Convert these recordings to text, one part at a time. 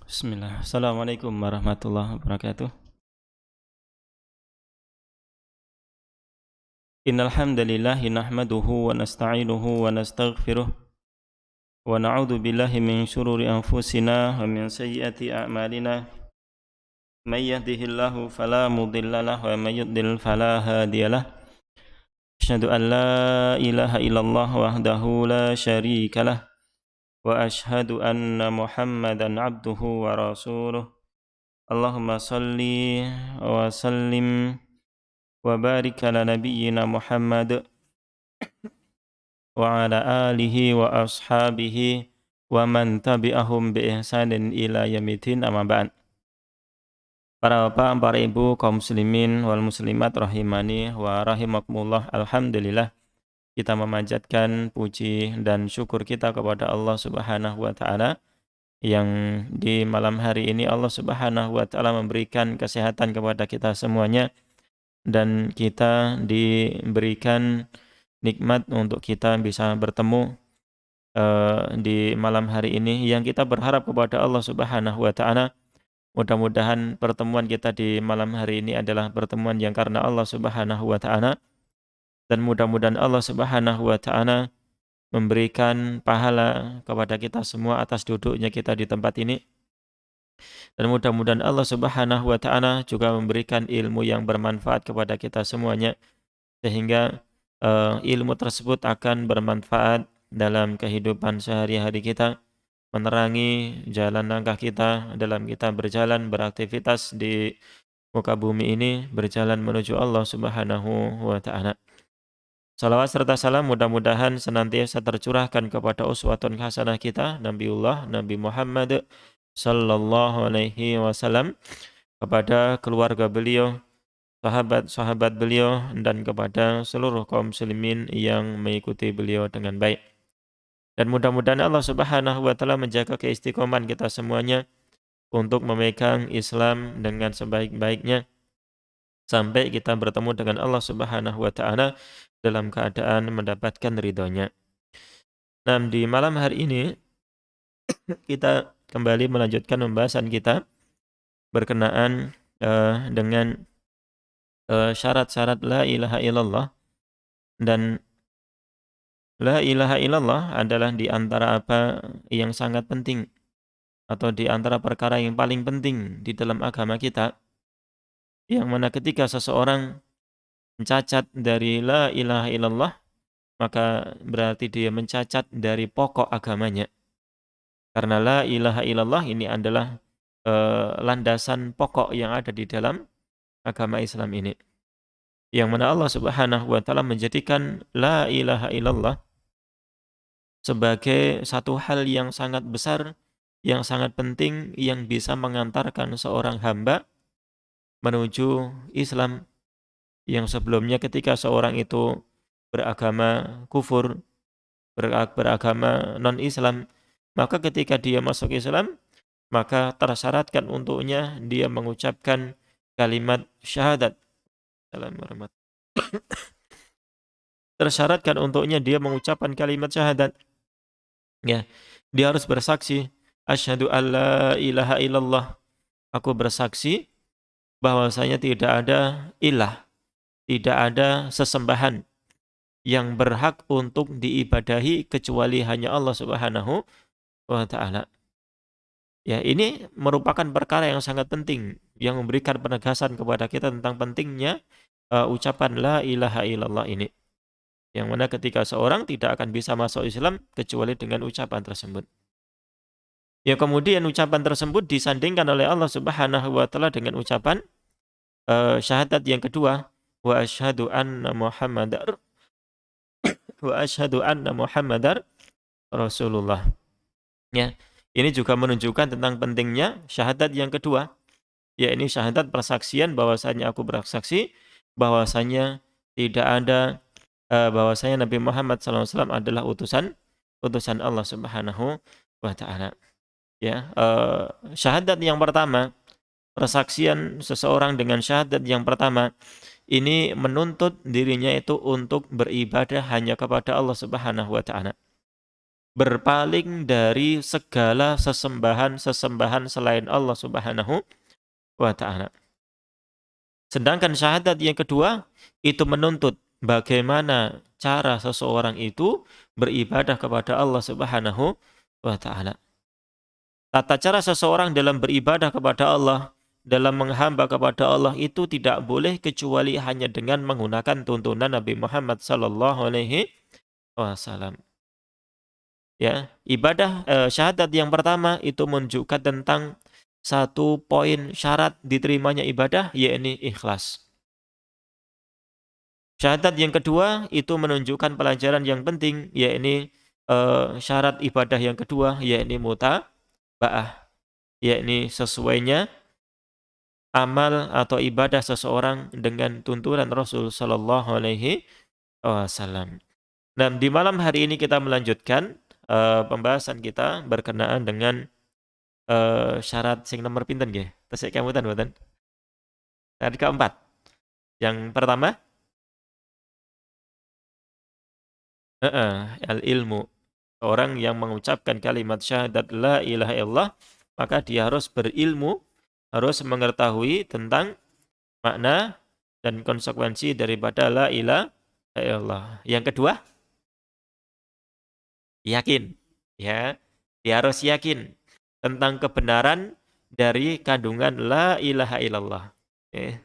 Bismillah. Assalamualaikum warahmatullahi wabarakatuh. Innal hamdalillah nahmaduhu wa nasta'inuhu wa nastaghfiruh wa na'udzu billahi min shururi anfusina wa min sayyiati a'malina. May yahdihillahu fala mudilla lahu wa may yudlil fala hadiyalah. Asyhadu an la ilaha illallah wahdahu la syarika lah wa asyhadu anna Muhammadan abduhu wa rasuluh. Allahumma salli wa sallim wa barik ala nabiyyina Muhammad wa ala alihi wa ashabihi wa man tabi'ahum bi ihsanin ila yaumil amma ba'd. Para bapak, para ibu, kaum muslimin wal muslimat rahimani wa rahimakumullah. Alhamdulillah kita memanjatkan puji dan syukur kita kepada Allah Subhanahu wa taala yang di malam hari ini Allah Subhanahu wa taala memberikan kesehatan kepada kita semuanya dan kita diberikan nikmat untuk kita bisa bertemu di malam hari ini yang kita berharap kepada Allah Subhanahu wa taala. Mudah-mudahan pertemuan kita di malam hari ini adalah pertemuan yang karena Allah Subhanahu wa taala, dan mudah-mudahan Allah Subhanahu wa taala memberikan pahala kepada kita semua atas duduknya kita di tempat ini. Dan mudah-mudahan Allah Subhanahu wa taala juga memberikan ilmu yang bermanfaat kepada kita semuanya, sehingga ilmu tersebut akan bermanfaat dalam kehidupan sehari-hari kita, menerangi jalan langkah kita dalam kita berjalan beraktivitas di muka bumi ini, berjalan menuju Allah Subhanahu wa taala. Salawat serta salam mudah-mudahan senantiasa tercurahkan kepada uswatun hasanah kita Nabi Muhammad sallallahu alaihi wasallam, kepada keluarga beliau, sahabat-sahabat beliau, dan kepada seluruh kaum muslimin yang mengikuti beliau dengan baik. Dan mudah-mudahan Allah Subhanahu wa taala menjaga keistiqomahan kita semuanya untuk memegang Islam dengan sebaik-baiknya sampai kita bertemu dengan Allah Subhanahu wa taala dalam keadaan mendapatkan ridhonya. Nah, di malam hari ini kita kembali melanjutkan pembahasan kita berkenaan dengan syarat-syarat la ilaha illallah. Dan la ilaha illallah adalah di antara apa yang sangat penting atau di antara perkara yang paling penting di dalam agama kita, yang mana ketika seseorang mencacat dari la ilaha illallah, maka berarti dia mencacat dari pokok agamanya. Karena la ilaha illallah ini adalah landasan pokok yang ada di dalam agama Islam ini, yang mana Allah Subhanahu wa taala menjadikan la ilaha illallah sebagai satu hal yang sangat besar, yang sangat penting, yang bisa mengantarkan seorang hamba menuju Islam, yang sebelumnya ketika seorang itu beragama kufur, beragama non-Islam, maka ketika dia masuk Islam, maka tersyaratkan untuknya dia mengucapkan kalimat syahadat. Tersyaratkan untuknya dia mengucapkan kalimat syahadat. Ya, dia harus bersaksi, asyhadu alla ilaha illallah. Aku bersaksi bahwasanya tidak ada ilah, tidak ada sesembahan yang berhak untuk diibadahi kecuali hanya Allah Subhanahu wa taala. Ya, ini merupakan perkara yang sangat penting yang memberikan penegasan kepada kita tentang pentingnya ucapan la ilaha illallah ini. Yang mana ketika seorang tidak akan bisa masuk Islam kecuali dengan ucapan tersebut. Ya, kemudian ucapan tersebut disandingkan oleh Allah Subhanahu wa taala dengan ucapan syahadat yang kedua, wa asyhadu anna Muhammadar Rasulullah. Ya, ini juga menunjukkan tentang pentingnya syahadat yang kedua. Ya, ini syahadat persaksian bahwasanya aku bersaksi bahwasanya tidak ada bahwasanya Nabi Muhammad SAW adalah utusan Allah Subhanahu wa taala. Ya, syahadat yang pertama, persaksian seseorang dengan syahadat yang pertama ini menuntut dirinya itu untuk beribadah hanya kepada Allah Subhanahu wa taala. berpaling dari segala sesembahan-sesembahan selain Allah Subhanahu wa taala. Sedangkan syahadat yang kedua itu menuntut bagaimana cara seseorang itu beribadah kepada Allah Subhanahu wa taala. Tata cara seseorang dalam beribadah kepada Allah, dalam menghamba kepada Allah itu tidak boleh kecuali hanya dengan menggunakan tuntunan Nabi Muhammad sallallahu alaihi wasallam. Ya, ibadah syahadat yang pertama itu menunjukkan tentang satu poin syarat diterimanya ibadah, yakni ikhlas. Syahadat yang kedua itu menunjukkan pelajaran yang penting, yakni syarat ibadah yang kedua, yakni mutaba'ah, yakni sesuainya amal atau ibadah seseorang dengan tuntunan Rasul Sallallahu Alaihi Wasallam. Nah, di malam hari ini kita melanjutkan pembahasan kita berkenaan dengan syarat sing nomor pinten nggih? Tesih kemutan mboten? Syarat keempat. Yang pertama, al-ilmu. Orang yang mengucapkan kalimat syahadat la ilaha illallah, maka dia harus berilmu, harus mengetahui tentang makna dan konsekuensi daripada la ilaha illallah. Yang kedua, yakin. Ya, dia harus yakin tentang kebenaran dari kandungan la ilaha illallah. Ya.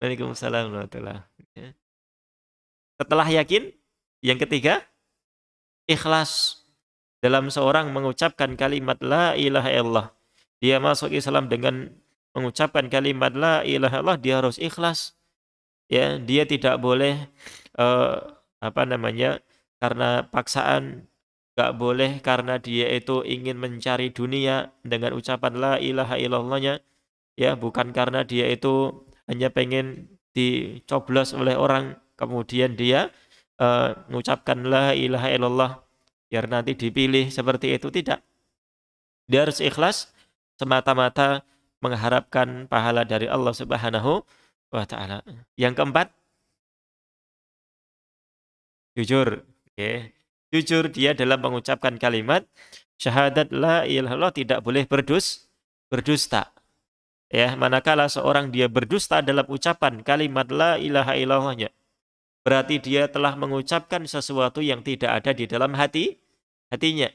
Waalaikumsalam warahmatullahi wabarakatuh. Ya. Setelah yakin, yang ketiga, ikhlas dalam seorang mengucapkan kalimat la ilaha illallah. Dia masuk Islam dengan mengucapkan kalimat la ilaha illallah, dia harus ikhlas. Ya, dia tidak boleh eh, karena paksaan, nggak boleh karena dia itu ingin mencari dunia dengan ucapan la ilaha illallahnya, ya, bukan karena dia itu hanya pengen dicoblos oleh orang kemudian dia mengucapkan la ilaha illallah biar nanti dipilih, seperti itu tidak. Dia harus ikhlas semata-mata mengharapkan pahala dari Allah Subhanahu wa taala. Yang keempat, jujur. Oke. Jujur dia dalam mengucapkan kalimat syahadat la ilaha illallah, tidak boleh berdusta. Ya, manakala seorang dia berdusta dalam ucapan kalimat la ilaha illallahnya, berarti dia telah mengucapkan sesuatu yang tidak ada di dalam hatinya.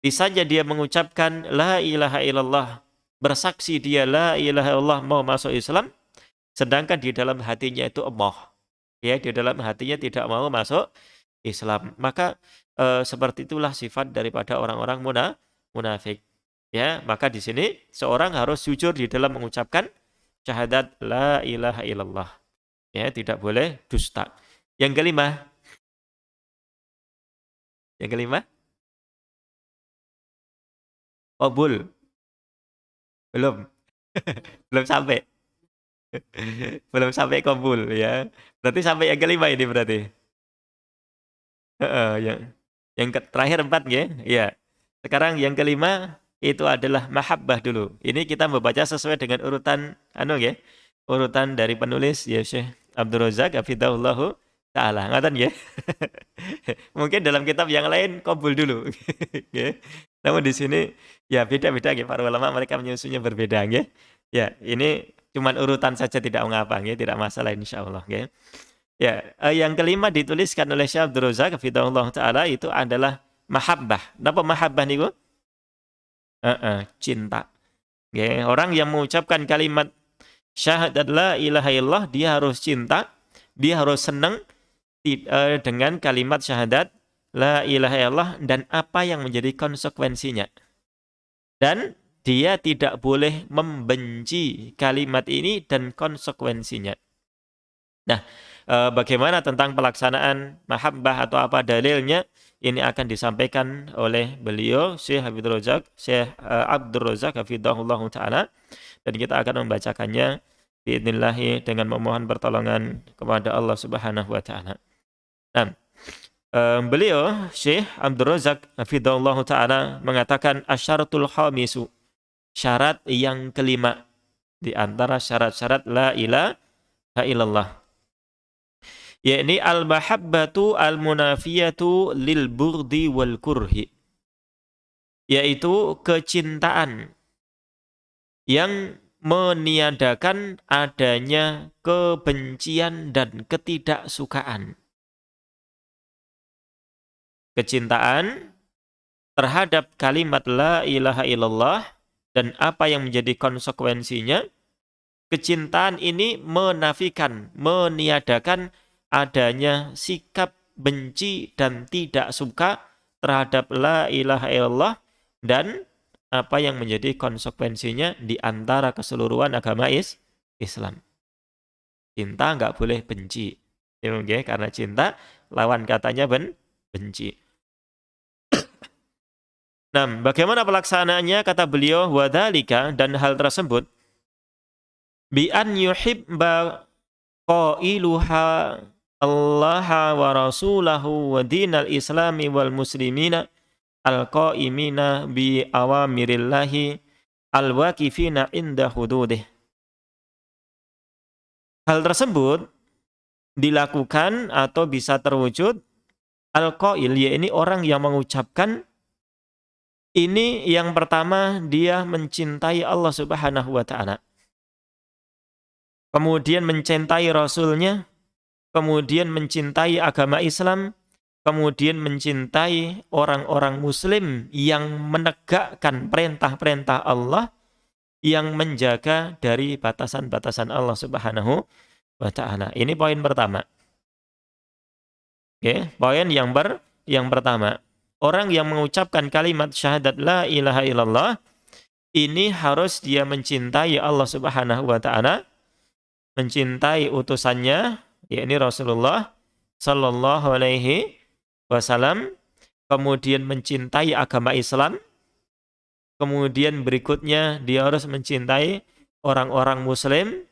Bisanya dia mengucapkan la ilaha illallah, bersaksi dia la ilaha illallah mau masuk Islam, sedangkan di dalam hatinya itu emoh. Ya, di dalam hatinya tidak mau masuk Islam. Maka seperti itulah sifat daripada orang-orang munafik. Ya, maka di sini seorang harus jujur di dalam mengucapkan syahadat la ilaha illallah. Ya, tidak boleh dusta. Yang kelima, yang kelima, qabul. Belum, belum sampai. Belum sampai qabul ya. Berarti sampai yang kelima ini berarti. Heeh, yang terakhir 4 nggih? Iya. Sekarang yang kelima itu adalah mahabbah dulu. Ini kita membaca sesuai dengan urutan nggih. Urutan dari penulis ya Syekh Abdul Razak hafizahullahu taala. Ngoten nggih. Mungkin dalam kitab yang lain qabul dulu. Nggih. Namun di sini ya beda-beda nggih, para ulama mereka menyusunnya berbeda nggih. Ya, ini cuman urutan saja tidak mengapa nggih, tidak masalah insyaallah nggih. Ya, yang kelima dituliskan oleh Syekh Abdul Razak hafizahullah taala itu adalah mahabbah. Napa mahabbah niku? Cinta. Nggih, orang yang mengucapkan kalimat syahadat la ilaha illallah, dia harus cinta, dia harus senang dengan kalimat syahadat la ilaha illallah dan apa yang menjadi konsekuensinya. Dan dia tidak boleh membenci kalimat ini dan konsekuensinya. Nah, bagaimana tentang pelaksanaan mahabbah atau apa dalilnya? Ini akan disampaikan oleh beliau Syekh Abdul Razak hafizahullah taala, dan kita akan membacakannya biidznillah dengan memohon pertolongan kepada Allah Subhanahu wa taala. Nah, beliau Syekh Abdul Razak hafizahullah taala mengatakan asyaratul khamisu, syarat yang kelima di antara syarat-syarat la ilaha illallah. yakni al-mahabbatu al-munafiyatu lil burdi wal kurhi, yaitu kecintaan yang meniadakan adanya kebencian dan ketidaksukaan. Kecintaan terhadap kalimat la ilaha illallah dan apa yang menjadi konsekuensinya, kecintaan ini menafikan, meniadakan adanya sikap benci dan tidak suka terhadap la ilaha illallah dan apa yang menjadi konsekuensinya di antara keseluruhan agama Islam. Cinta nggak boleh benci. Ya, okay? Karena cinta lawan katanya benci. Nah, bagaimana pelaksanaannya? Kata beliau, wadhalika, dan hal tersebut bi an yuhibba qailuha Allah wa rasulahu wa dinal islami wal muslimina al-qaimina bi awamirillahi al-waqifina inda hududih. Hal tersebut dilakukan atau bisa terwujud al-qail, yaitu orang yang mengucapkan ini yang pertama dia mencintai Allah Subhanahu wa taala. Kemudian mencintai Rasulnya, kemudian mencintai agama Islam, kemudian mencintai orang-orang Muslim yang menegakkan perintah-perintah Allah, yang menjaga dari batasan-batasan Allah Subhanahu wa ta'ala. Ini poin pertama. Oke, poin yang pertama. Orang yang mengucapkan kalimat syahadat la ilaha illallah, ini harus dia mencintai Allah Subhanahu wa ta'ala, mencintai utusannya, yakni Rasulullah sallallahu alaihi wasallam, kemudian mencintai agama Islam, kemudian berikutnya dia harus mencintai orang-orang Muslim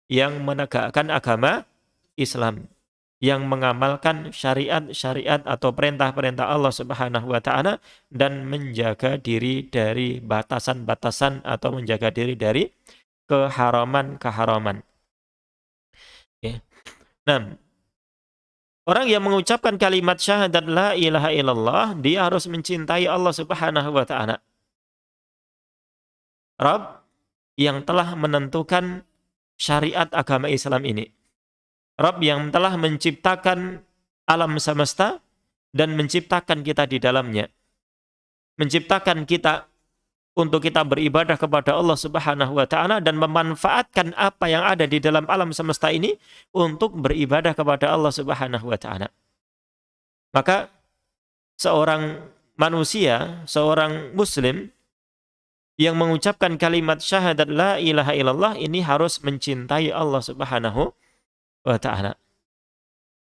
yang menegakkan agama Islam, yang mengamalkan syariat-syariat atau perintah-perintah Allah Subhanahu wa taala dan menjaga diri dari batasan-batasan atau menjaga diri dari keharaman-keharaman. Okay. Nah, orang yang mengucapkan kalimat syahadat la ilaha illallah, dia harus mencintai Allah Subhanahu wa taala, Rabb yang telah menentukan syariat agama Islam ini. Rabb yang telah menciptakan alam semesta dan menciptakan kita di dalamnya. Menciptakan kita untuk kita beribadah kepada Allah Subhanahu wa taala dan memanfaatkan apa yang ada di dalam alam semesta ini untuk beribadah kepada Allah Subhanahu wa taala. Maka seorang manusia, seorang muslim yang mengucapkan kalimat syahadat la ilaha illallah ini harus mencintai Allah Subhanahu wa ta'ala.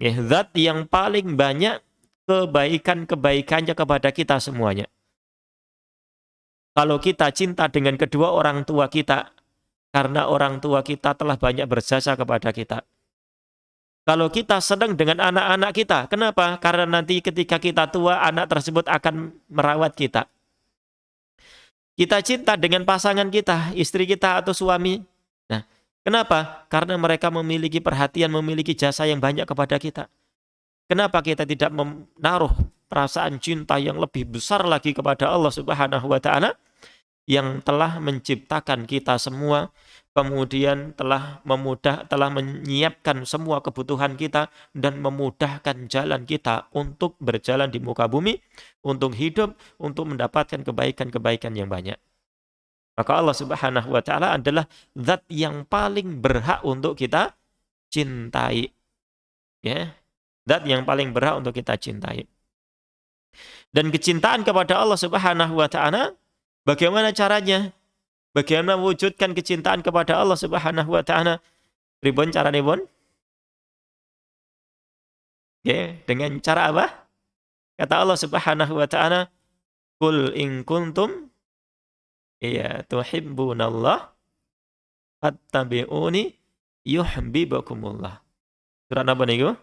Zat yang paling banyak kebaikan-kebaikannya kepada kita semuanya. Kalau kita cinta dengan kedua orang tua kita, karena orang tua kita telah banyak berjasa kepada kita. Kalau kita senang dengan anak-anak kita, kenapa? Karena nanti ketika kita tua, anak tersebut akan merawat kita. Kita cinta dengan pasangan kita, istri kita atau suami. Nah, kenapa? Karena mereka memiliki perhatian, memiliki jasa yang banyak kepada kita. Kenapa kita tidak menaruh perasaan cinta yang lebih besar lagi kepada Allah Subhanahu wa taala yang telah menciptakan kita semua, kemudian telah menyiapkan semua kebutuhan kita dan memudahkan jalan kita untuk berjalan di muka bumi, untuk hidup, untuk mendapatkan kebaikan-kebaikan yang banyak. Maka Allah Subhanahu wa taala adalah zat yang paling berhak untuk kita cintai. Ya. Zat yang paling berhak untuk kita cintai. Dan kecintaan kepada Allah Subhanahu wa taala, bagaimana caranya? Bagaimana mewujudkan kecintaan kepada Allah Subhanahu wa taala? Ribon caranya, Bon? Ya, dengan cara apa? Kata Allah Subhanahu wa taala, "Qul in kuntum tuhibbunallah fattabi'uni yuhibbukumullah." Surat apa niku?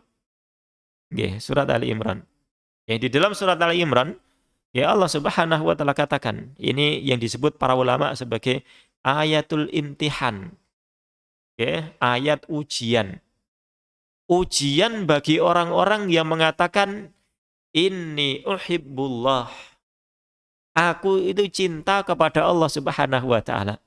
Nggih, surat Ali Imran. Ya, di dalam surat Ali Imran, ya Allah Subhanahu wa taala katakan, ini yang disebut para ulama sebagai ayatul imtihan. Ya, ayat ujian. ujian bagi orang-orang yang mengatakan inni uhibbullah. Aku itu cinta kepada Allah Subhanahu wa taala.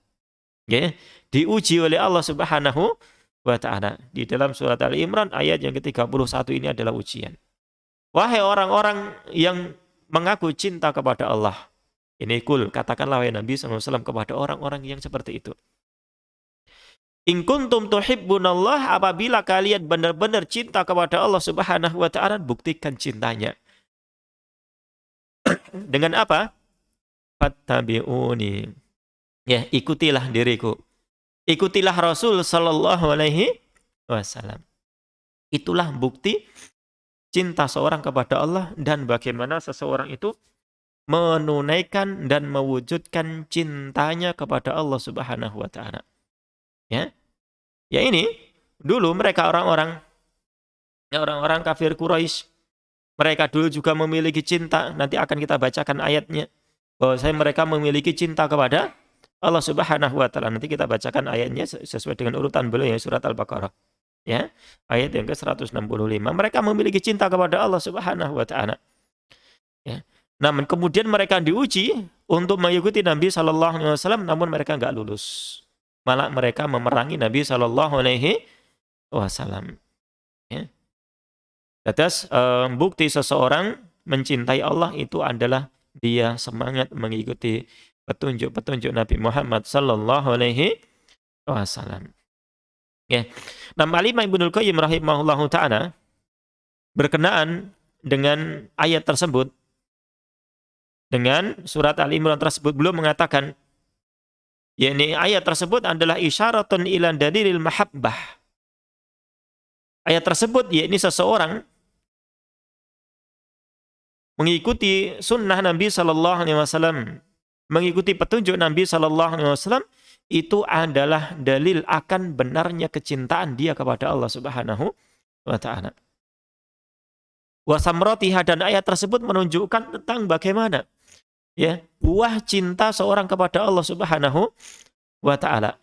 Ya, diuji oleh Allah Subhanahu wa taala. Di dalam surat Ali Imran ayat yang ke-31 ini adalah ujian. Wahai orang-orang yang mengaku cinta kepada Allah. Ini katakanlah wahai Nabi SAW kepada orang-orang yang seperti itu. In kuntum tuhibbunallah, apabila kalian benar-benar cinta kepada Allah Subhanahu wa taala, buktikan cintanya. Dengan apa? Fattabi'uni. Ya, ikutilah diriku. Ikutilah Rasul sallallahu alaihi wasallam. Itulah bukti cinta seorang kepada Allah dan bagaimana seseorang itu menunaikan dan mewujudkan cintanya kepada Allah Subhanahu wa taala. Ya. Ya ini dulu mereka orang-orang kafir Quraisy, mereka dulu juga memiliki cinta. Nanti akan kita bacakan ayatnya bahwa mereka memiliki cinta kepada Allah Subhanahu wa taala. Nanti kita bacakan ayatnya sesuai dengan urutan beliau, surat Al-Baqarah. Ya, ayat yang ke-165. Mereka memiliki cinta kepada Allah Subhanahu wa taala. Ya. Namun kemudian mereka diuji untuk mengikuti Nabi sallallahu alaihi wasallam, namun mereka enggak lulus. Malah mereka memerangi Nabi sallallahu alaihi wasallam. Ya. Atas bukti seseorang mencintai Allah itu adalah dia semangat mengikuti petunjuk-petunjuk Nabi Muhammad sallallahu alaihi wasallam. Ya. Nah, Al-Imam Ibnul Qayyim rahimahullahu taala berkenaan dengan ayat tersebut, dengan surat Al-Imran tersebut, beliau mengatakan yakni ayat tersebut adalah isyaratun ila dalilil mahabbah. Ayat tersebut yakni seseorang mengikuti sunnah Nabi sallallahu alaihi wasallam, mengikuti petunjuk Nabi sallallahu alaihi wasallam, itu adalah dalil akan benarnya kecintaan dia kepada Allah Subhanahu wa taala. Wa samratiha, dan ayat tersebut menunjukkan tentang bagaimana ya buah cinta seorang kepada Allah Subhanahu wa taala.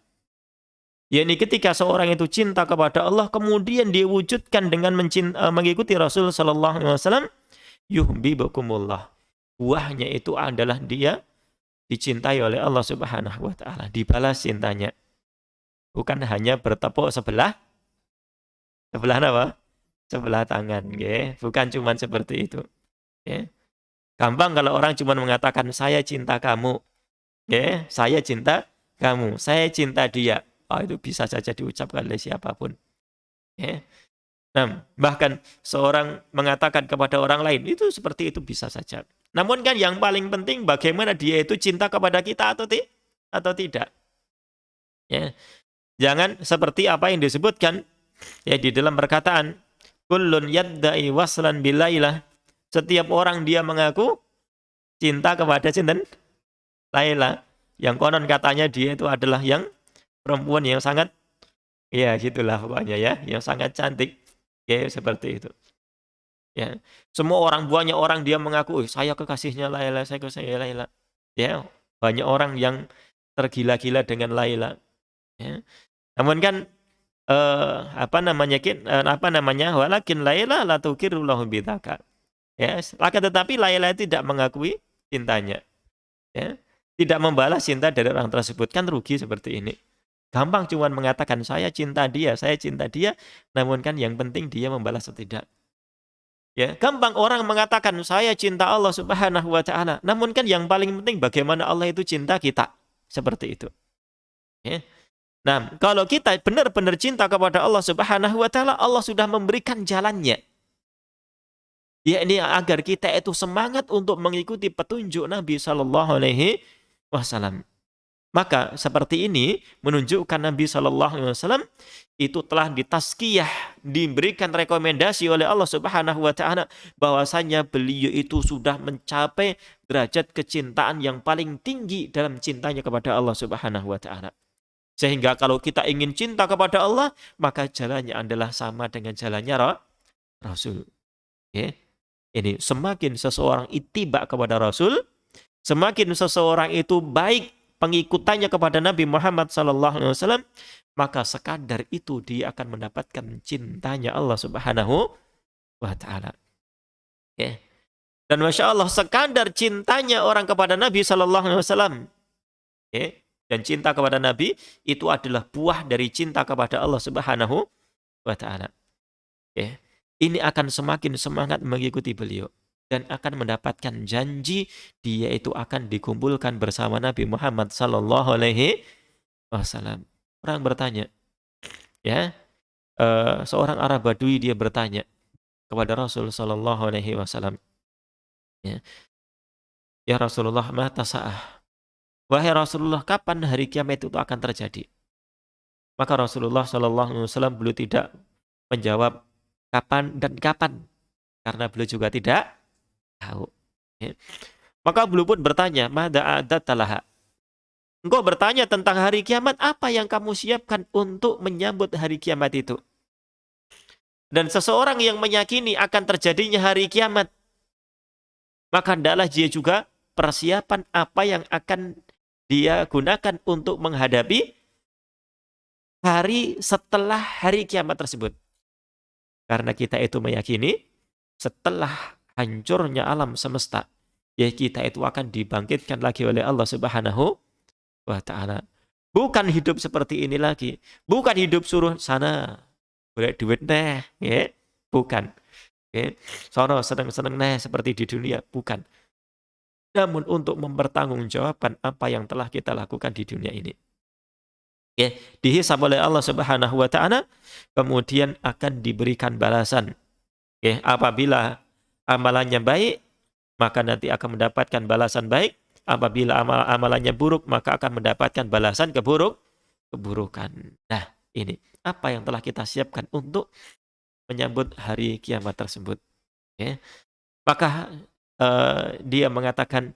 yakni ketika seorang itu cinta kepada Allah kemudian diwujudkan dengan mengikuti Rasul sallallahu alaihi wasallam, yuhibbukumullah. Buahnya itu adalah dia dicintai oleh Allah Subhanahu wa taala, dibalas cintanya. Bukan hanya bertepuk sebelah apa? Sebelah tangan, ya. Bukan cuma seperti itu. Ya. Gampang kalau orang cuma mengatakan saya cinta kamu. Ya, saya cinta kamu, saya cinta dia. Oh, itu bisa saja diucapkan oleh siapapun. Ya. Nah, bahkan seorang mengatakan kepada orang lain itu seperti itu bisa saja. Namun kan yang paling penting bagaimana dia itu cinta kepada kita atau tidak. Ya. Jangan seperti apa yang disebutkan ya di dalam perkataan kullun yadda'i waslan bilailah. Setiap orang dia mengaku cinta kepada sinten? Laila. Yang konon katanya dia itu adalah yang perempuan yang sangat ya gitulah pokoknya ya, yang sangat cantik. Ya seperti itu. Ya, semua orang, banyak orang dia mengaku, saya kekasihnya Laila, saya kekasihnya Laila. Ya, banyak orang yang tergila-gila dengan Laila. Ya. Namun kan walakin Laila la tukiru lahu bidzaka. Ya, akan tetapi Laila tidak mengakui cintanya. Ya, tidak membalas cinta dari orang tersebut, kan rugi seperti ini. Gampang cuma mengatakan saya cinta dia, namun kan yang penting dia membalas atau tidak. Ya, gampang orang mengatakan saya cinta Allah Subhanahu wa taala, namun kan yang paling penting bagaimana Allah itu cinta kita. Seperti itu. Ya. Nah, kalau kita benar-benar cinta kepada Allah Subhanahu wa taala, Allah sudah memberikan jalannya. Yakni agar kita itu semangat untuk mengikuti petunjuk Nabi sallallahu alaihi wasallam. Maka seperti ini menunjukkan Nabi sallallahu alaihi wasallam itu telah ditazkiyah, diberikan rekomendasi oleh Allah Subhanahu wa taala bahwasanya beliau itu sudah mencapai derajat kecintaan yang paling tinggi dalam cintanya kepada Allah Subhanahu wa taala. Sehingga kalau kita ingin cinta kepada Allah, maka jalannya adalah sama dengan jalannya Rasul. Ya. Ini semakin seseorang ittiba kepada Rasul, semakin seseorang itu baik pengikutannya kepada Nabi Muhammad SAW, maka sekadar itu dia akan mendapatkan cintanya Allah Subhanahu wa Ta'ala. Ya. Dan Masya Allah, sekadar cintanya orang kepada Nabi SAW, ya, dan cinta kepada Nabi itu adalah buah dari cinta kepada Allah Subhanahu wa Ta'ala. Ya. Ini akan semakin semangat mengikuti beliau dan akan mendapatkan janji dia itu akan dikumpulkan bersama Nabi Muhammad sallallahu alaihi wasallam. Orang bertanya, ya, seorang Arab Badui dia bertanya kepada Rasul sallallahu alaihi wasallam, ya, ya Rasulullah, mata sa'ah. Wahai Rasulullah, kapan hari kiamat itu akan terjadi? Maka Rasulullah sallallahu alaihi wasallam beliau tidak menjawab kapan dan kapan, karena beliau juga tidak tahu. Ya. Maka beliau pun bertanya, "Madza a'dadtalaha?" Engkau bertanya tentang hari kiamat, apa yang kamu siapkan untuk menyambut hari kiamat itu? Dan seseorang yang meyakini akan terjadinya hari kiamat, maka hendaklah dia juga persiapan apa yang akan dia gunakan untuk menghadapi hari setelah hari kiamat tersebut. Karena kita itu meyakini setelah hancurnya alam semesta, ya kita itu akan dibangkitkan lagi oleh Allah Subhanahu wa Ta'ala. Bukan hidup seperti ini lagi. Bukan hidup suruh sana boleh duit neh, ya. Bukan. Ya. Sono seneng-seneng neh seperti di dunia, bukan. Namun untuk mempertanggungjawabkan apa yang telah kita lakukan di dunia ini. Ya, dihisab oleh Allah Subhanahu wa Ta'ala, kemudian akan diberikan balasan. Ya, apabila amalannya baik, maka nanti akan mendapatkan balasan baik. Apabila amalannya buruk, maka akan mendapatkan balasan keburukan. Nah, ini apa yang telah kita siapkan untuk menyambut hari kiamat tersebut. Ya. Maka dia mengatakan,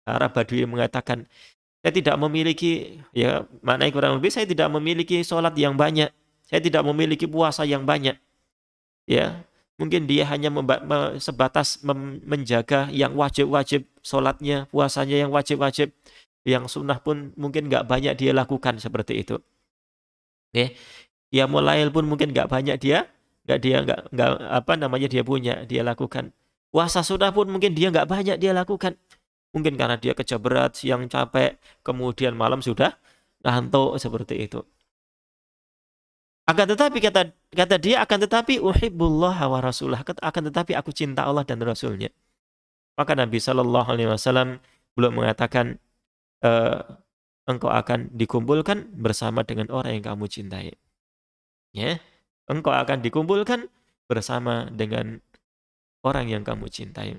Arab Badui mengatakan, saya tidak memiliki, ya maknanya kurang lebih, saya tidak memiliki sholat yang banyak, saya tidak memiliki puasa yang banyak. Ya, mungkin dia hanya sebatas menjaga yang wajib-wajib, sholatnya, puasanya yang wajib-wajib, yang sunnah pun mungkin nggak banyak dia lakukan seperti itu. Ya, ya mulail pun mungkin nggak banyak nggak apa namanya dia punya, dia lakukan. Puasa sunnah pun mungkin dia nggak banyak dia lakukan. Mungkin karena dia kerja berat, siang capek, kemudian malam sudah ngantuk seperti itu. Akan tetapi kata dia, akan tetapi uhibbullah wa rasulah, akan tetapi aku cinta Allah dan Rasulnya. Maka Nabi Shallallahu Alaihi Wasallam belum mengatakan engkau akan dikumpulkan bersama dengan orang yang kamu cintai. Ya, engkau akan dikumpulkan bersama dengan orang yang kamu cintai.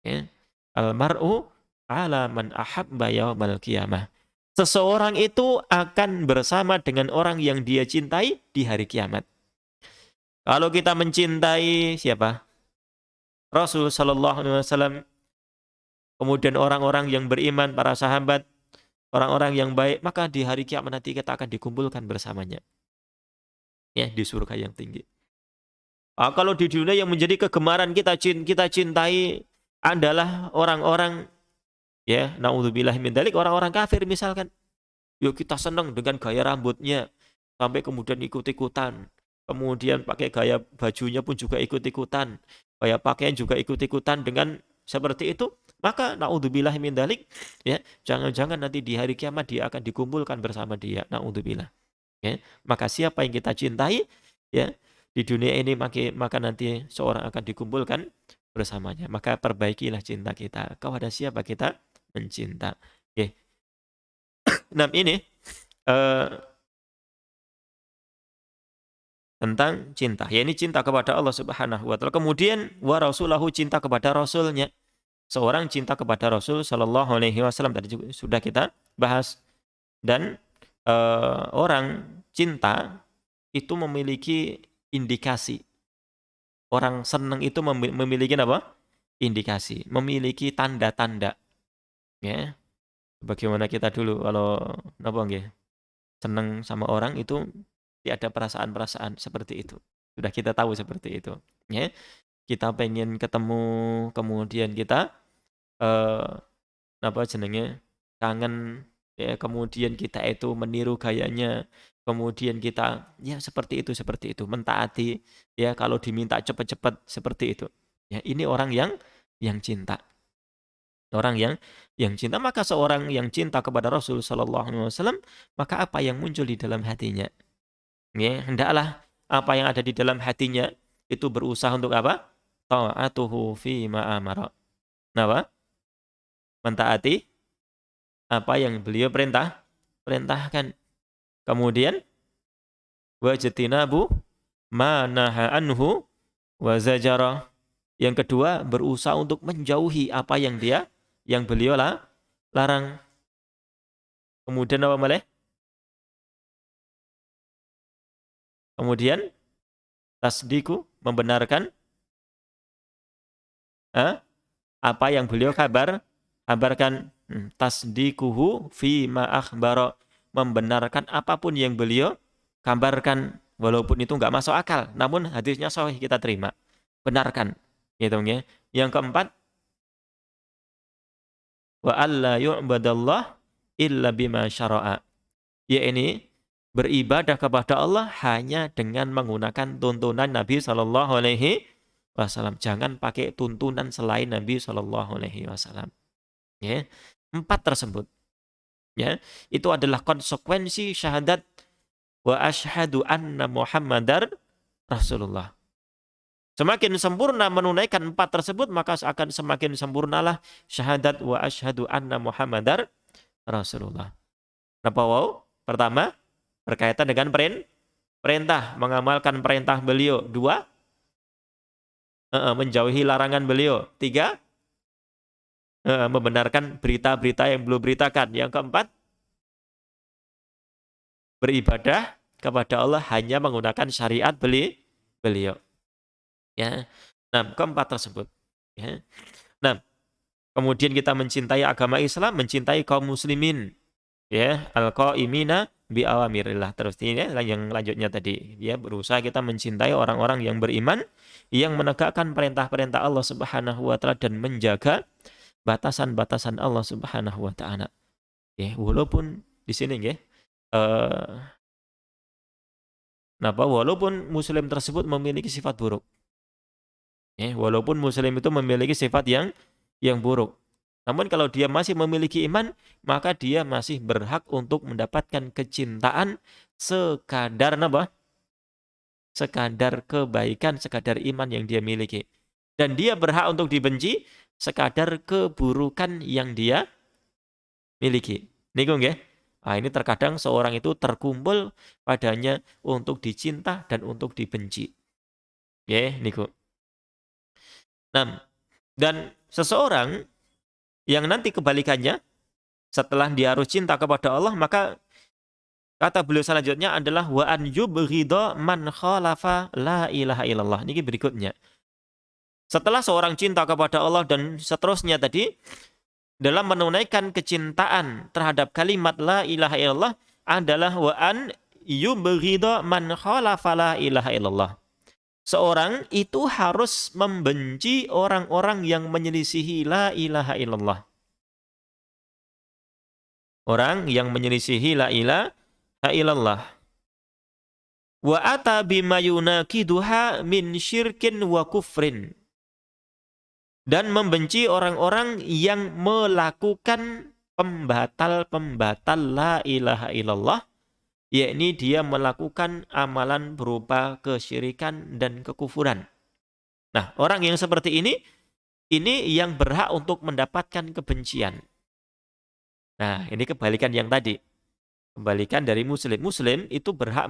Ya. Al-mar'u ala man ahabba yaumal qiyamah. Seseorang itu akan bersama dengan orang yang dia cintai di hari kiamat. Kalau kita mencintai siapa? Rasul sallallahu alaihi wasallam, kemudian orang-orang yang beriman, para sahabat, orang-orang yang baik, maka di hari kiamat nanti kita akan dikumpulkan bersamanya. Ya, di surga yang tinggi. Kalau di dunia yang menjadi kegemaran kita cintai adalah orang-orang, ya, naudzubillah min dzalik, orang-orang kafir misalkan. Yuk kita senang dengan gaya rambutnya, sampai kemudian ikut-ikutan. Kemudian pakai gaya bajunya pun juga ikut-ikutan. Gaya pakaian juga ikut-ikutan dengan seperti itu. Maka naudzubillah min dzalik, ya, jangan-jangan nanti di hari kiamat dia akan dikumpulkan bersama dia. Naudzubillah. Ya, maka siapa yang kita cintai, ya, di dunia ini maka nanti seorang akan dikumpulkan bersamanya. Maka perbaikilah cinta kita. Kepada siapa kita mencinta. Oke. Nah ini tentang cinta. Ya ini cinta kepada Allah Subhanahu wa Ta'ala. Kemudian wa rasulahu, cinta kepada Rasulnya. Seorang cinta kepada Rasul Sallallahu Alaihi Wasallam tadi juga sudah kita bahas. Dan orang cinta itu memiliki indikasi. Orang senang itu memiliki apa? Indikasi, memiliki tanda-tanda. Ya. Bagaimana kita dulu kalau napa nggih? Senang sama orang itu ada perasaan-perasaan seperti itu. Sudah kita tahu seperti itu, ya. Kita pengen ketemu, kemudian kita napa jenenge? Kangen ya, kemudian kita itu meniru gayanya, kemudian kita ya seperti itu, mentaati, ya kalau diminta cepat-cepat seperti itu. Ya, ini orang yang cinta. Orang yang cinta, maka seorang yang cinta kepada Rasul sallallahu alaihi wasallam, maka apa yang muncul di dalam hatinya? Ya, hendaklah apa yang ada di dalam hatinya itu berusaha untuk apa? Ta'atuhu fi ma amara. Apa? Mentaati apa yang beliau perintahkan. Kemudian wajtinabu ma naha anhu wa zajara. Yang kedua, berusaha untuk menjauhi apa yang beliau larang. Kemudian apa boleh? Kemudian tasdiku, membenarkan apa yang beliau kabarkan. Tasdikuhu fi ma akhbara, membenarkan apapun yang beliau kabarkan, walaupun itu enggak masuk akal, namun hadisnya sahih kita terima. Benarkan. Gitu ya. Yang keempat, wa alla yu'badallah illa bima syara'a. Ini beribadah kepada Allah hanya dengan menggunakan tuntunan Nabi Shallallahu alaihi wasallam. Jangan pakai tuntunan selain Nabi Shallallahu alaihi wasallam. Ya. 4 tersebut, ya, itu adalah konsekuensi syahadat wa asyhadu anna Muhammadar Rasulullah. Semakin sempurna menunaikan 4 tersebut, maka akan semakin sempurnalah syahadat wa asyhadu anna Muhammadar Rasulullah. Kenapa wow? Pertama, berkaitan dengan perintah, mengamalkan perintah beliau. 2, menjauhi larangan beliau. 3, membenarkan berita-berita yang belum beritakan. Yang keempat, beribadah kepada Allah hanya menggunakan syariat beliau. Ya. Nah, keempat tersebut. Ya. Nah, kemudian kita mencintai agama Islam, mencintai kaum muslimin. Ya, al-qaimina bi awamirillah. Terus ini yang lanjutnya tadi, ya, berusaha kita mencintai orang-orang yang beriman, yang menegakkan perintah-perintah Allah Subhanahu wa taala dan menjaga batasan-batasan Allah Subhanahu wa taala. Ya, walaupun di sini ya, walaupun muslim tersebut memiliki sifat buruk. Ya, walaupun muslim itu memiliki sifat yang buruk. Namun kalau dia masih memiliki iman, maka dia masih berhak untuk mendapatkan kecintaan sekadar apa? Sekadar kebaikan, sekadar iman yang dia miliki. Dan dia berhak untuk dibenci sekadar keburukan yang dia miliki. Niku nggih. Nah, ini terkadang seorang itu terkumpul padanya untuk dicinta dan untuk dibenci. Nggih, niku. Nah, dan seseorang yang nanti kebalikannya, setelah dia harus cinta kepada Allah, maka kata beliau selanjutnya adalah wa an yubghidha man khalafa la ilaha illallah. Niki berikutnya. Setelah seorang cinta kepada Allah dan seterusnya tadi, dalam menunaikan kecintaan terhadap kalimat la ilaha illallah adalah wa an yubghidha man khalafa la ilaha illallah. Seorang itu harus membenci orang-orang yang menyelisihi la ilaha illallah. Orang yang menyelisihi la ilaha illallah. Wa ata bima yunakiduha min syirkin wa kufrin. Dan membenci orang-orang yang melakukan pembatal-pembatal la ilaha illallah, yakni dia melakukan amalan berupa kesyirikan dan kekufuran. Nah, orang yang seperti ini yang berhak untuk mendapatkan kebencian. Nah, ini kebalikan yang tadi. Kebalikan dari muslim. Muslim itu berhak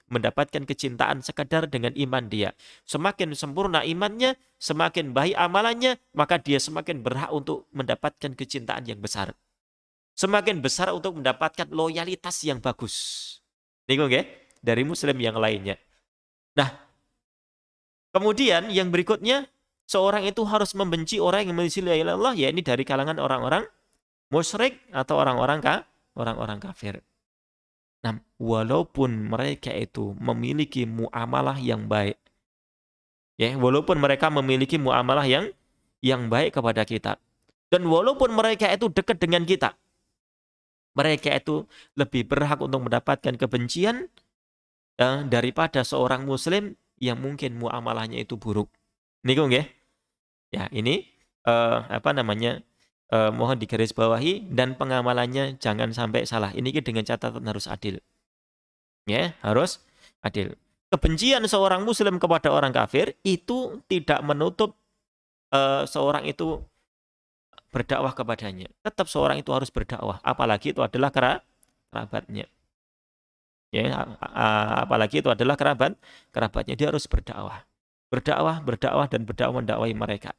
mendapatkan kecintaan sekadar dengan iman dia. Semakin sempurna imannya, semakin baik amalannya, maka dia semakin berhak untuk mendapatkan kecintaan yang besar. Semakin besar untuk mendapatkan loyalitas yang bagus. Niku nggih, dari muslim yang lainnya. Nah, kemudian yang berikutnya, seorang itu harus membenci orang yang menyelisihi la ilaha illallah, ya ini dari kalangan orang-orang musyrik atau orang-orang kafir. Nah, walaupun mereka itu memiliki muamalah yang baik, ya, walaupun mereka memiliki muamalah yang baik kepada kita, dan walaupun mereka itu dekat dengan kita, mereka itu lebih berhak untuk mendapatkan kebencian daripada seorang muslim yang mungkin muamalahnya itu buruk. Niku nggih. Ya, ini mohon digarisbawahi dan pengamalannya jangan sampai salah. Ini dengan catatan harus adil. Ya, harus adil. Kebencian seorang muslim kepada orang kafir itu tidak menutup seorang itu berdakwah kepadanya. Tetap seorang itu harus berdakwah, apalagi itu adalah kerabatnya. Ya, apalagi itu adalah kerabatnya, dia harus berdakwah. Berdakwah dan berdakwah mendakwai mereka.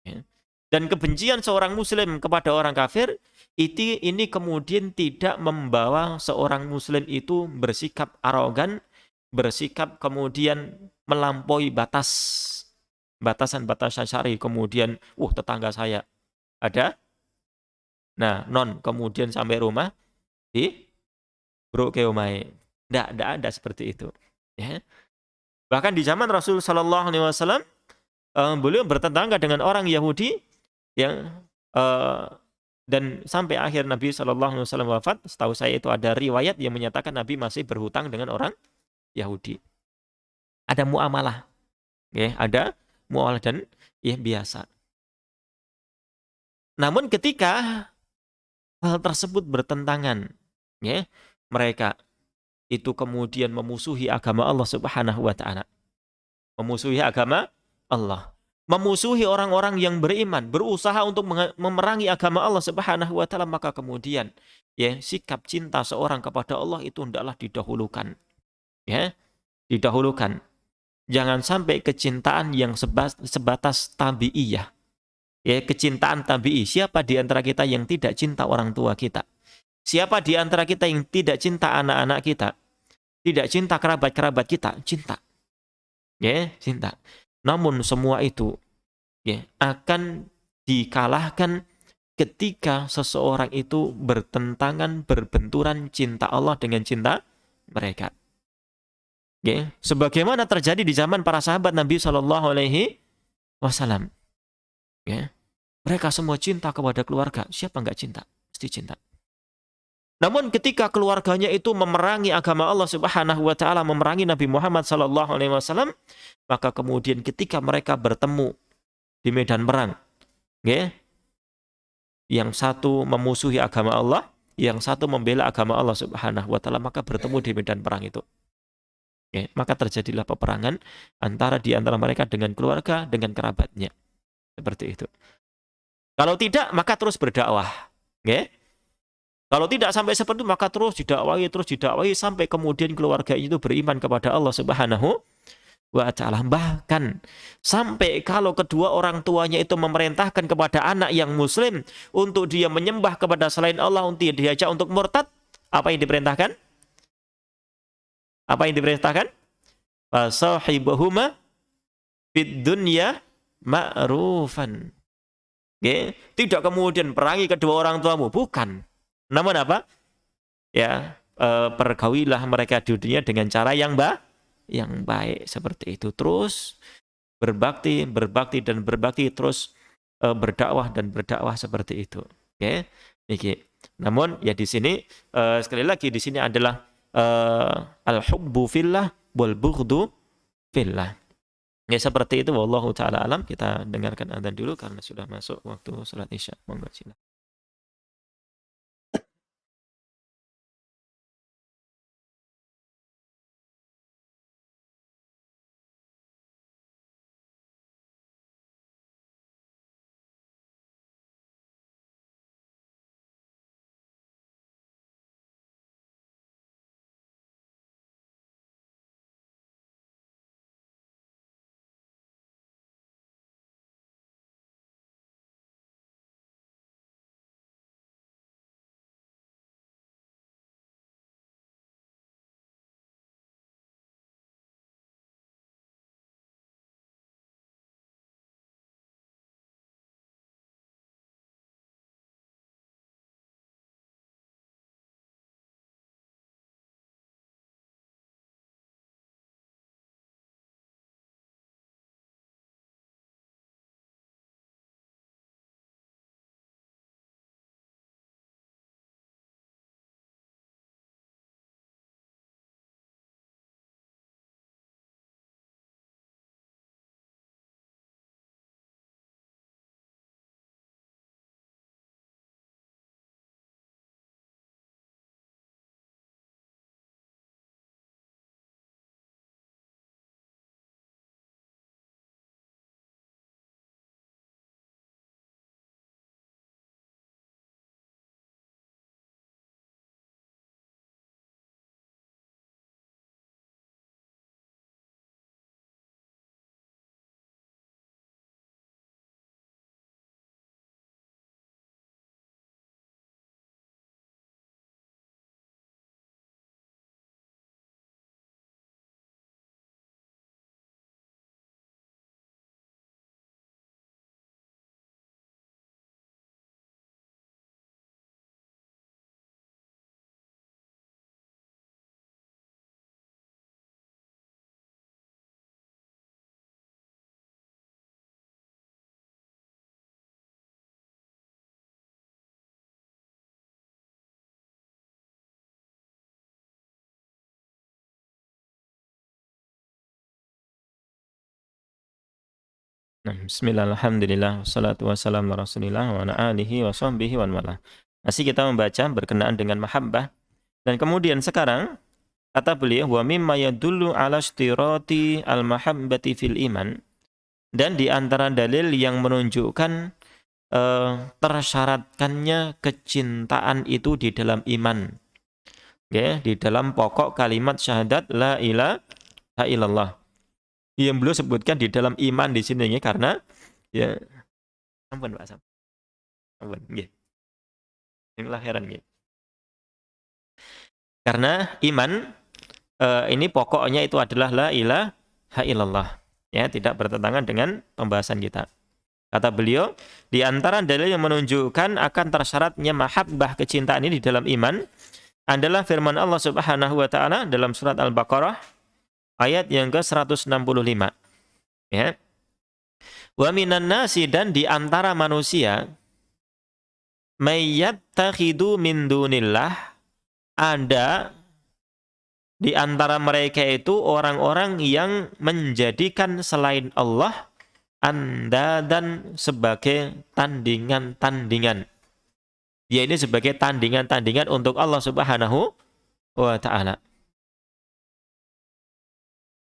Ya. Dan kebencian seorang muslim kepada orang kafir ini kemudian tidak membawa seorang muslim itu bersikap arogan, bersikap kemudian melampaui batasan-batasan syar'i, kemudian tetangga saya ada, nah non kemudian sampai rumah di bro ke omae. Tidak ada seperti itu. Ya. Bahkan di zaman Rasul Shallallahu Alaihi Wasallam beliau bertetangga dengan orang Yahudi yang dan sampai akhir Nabi Shallallahu Alaihi Wasallam wafat. Setahu saya itu ada riwayat yang menyatakan Nabi masih berhutang dengan orang Yahudi. Ada muamalah, ya, ada muamalah dan ya biasa. Namun ketika hal tersebut bertentangan, ya, mereka itu kemudian memusuhi agama Allah Subhanahu wa taala. Memusuhi agama Allah. Memusuhi orang-orang yang beriman, berusaha untuk memerangi agama Allah Subhanahu wa taala, maka kemudian ya sikap cinta seorang kepada Allah itu hendaklah didahulukan. Ya, didahulukan. Jangan sampai kecintaan yang sebatas tabi'iyah. Ya, kecintaan tabi'i. Siapa di antara kita yang tidak cinta orang tua kita? Siapa di antara kita yang tidak cinta anak-anak kita? Tidak cinta kerabat-kerabat kita? Cinta. Ya, cinta. Namun semua itu ya akan dikalahkan ketika seseorang itu bertentangan, berbenturan cinta Allah dengan cinta mereka. Ya, sebagaimana terjadi di zaman para sahabat Nabi Shallallahu Alaihi Wasallam. Ya, mereka semua cinta kepada keluarga. Siapa nggak cinta? Mesti cinta. Namun ketika keluarganya itu memerangi agama Allah Subhanahu wa taala, memerangi Nabi Muhammad sallallahu alaihi wasallam, maka kemudian ketika mereka bertemu di medan perang, ya, yang satu memusuhi agama Allah, yang satu membela agama Allah Subhanahu wa taala, maka bertemu di medan perang itu. Ya, maka terjadilah peperangan di antara mereka dengan keluarga, dengan kerabatnya. Seperti itu. Kalau tidak, maka terus berdakwah. Ya. Kalau tidak sampai seperti itu, maka terus didakwahi sampai kemudian keluarga itu beriman kepada Allah Subhanahu wa taala. Bahkan sampai kalau kedua orang tuanya itu memerintahkan kepada anak yang muslim untuk dia menyembah kepada selain Allah, untuk diajak untuk murtad, apa yang diperintahkan? Apa yang diperintahkan? Fasahibahuma fid dunya ma'rufan. Okay. Tidak kemudian perangi kedua orang tuamu, bukan. Namun apa? Ya, pergaulilah mereka di dunia dengan cara yang baik seperti itu. Terus berbakti dan berbakti, terus berdakwah dan berdakwah seperti itu. Oke. Okay. Namun ya di sini sekali lagi di sini adalah al-hubbu fillah wal bughdu fillah. Ya seperti itu, wallahu taala alam. Kita dengarkan adzan dulu karena sudah masuk waktu salat Isya. Monggo silakan. Bismillah, alhamdulillah, wassalatu wassalamu ala rasulillah wa ala alihi wa sahbihi wa wala. Masih kita membaca berkenaan dengan mahabbah. Dan kemudian sekarang, kata beliau, wa mimma yadullu ala ishtirati al-mahabbati fil iman. Dan di antara dalil yang menunjukkan tersyaratkannya kecintaan itu di dalam iman. Ya, di dalam pokok kalimat syahadat la ilaha illallah. Yang beliau sebutkan di dalam iman di sini ya, karena ya ampun Pak Sam. Ampun nggih. Inilah heran nggih. Karena iman ini pokoknya itu adalah la ilaha illallah. Ya, tidak bertentangan dengan pembahasan kita. Kata beliau, di antara dalil yang menunjukkan akan tersyaratnya mahabbah kecintaan ini di dalam iman adalah firman Allah Subhanahu wa taala dalam surat Al-Baqarah ayat yang ke-165. Ya. Wa minan nasi, dan di antara manusia, may yattakhidu min dunillah, ada di antara mereka itu orang-orang yang menjadikan selain Allah andadan sebagai tandingan-tandingan. Ya, ini sebagai tandingan-tandingan untuk Allah Subhanahu wa taala.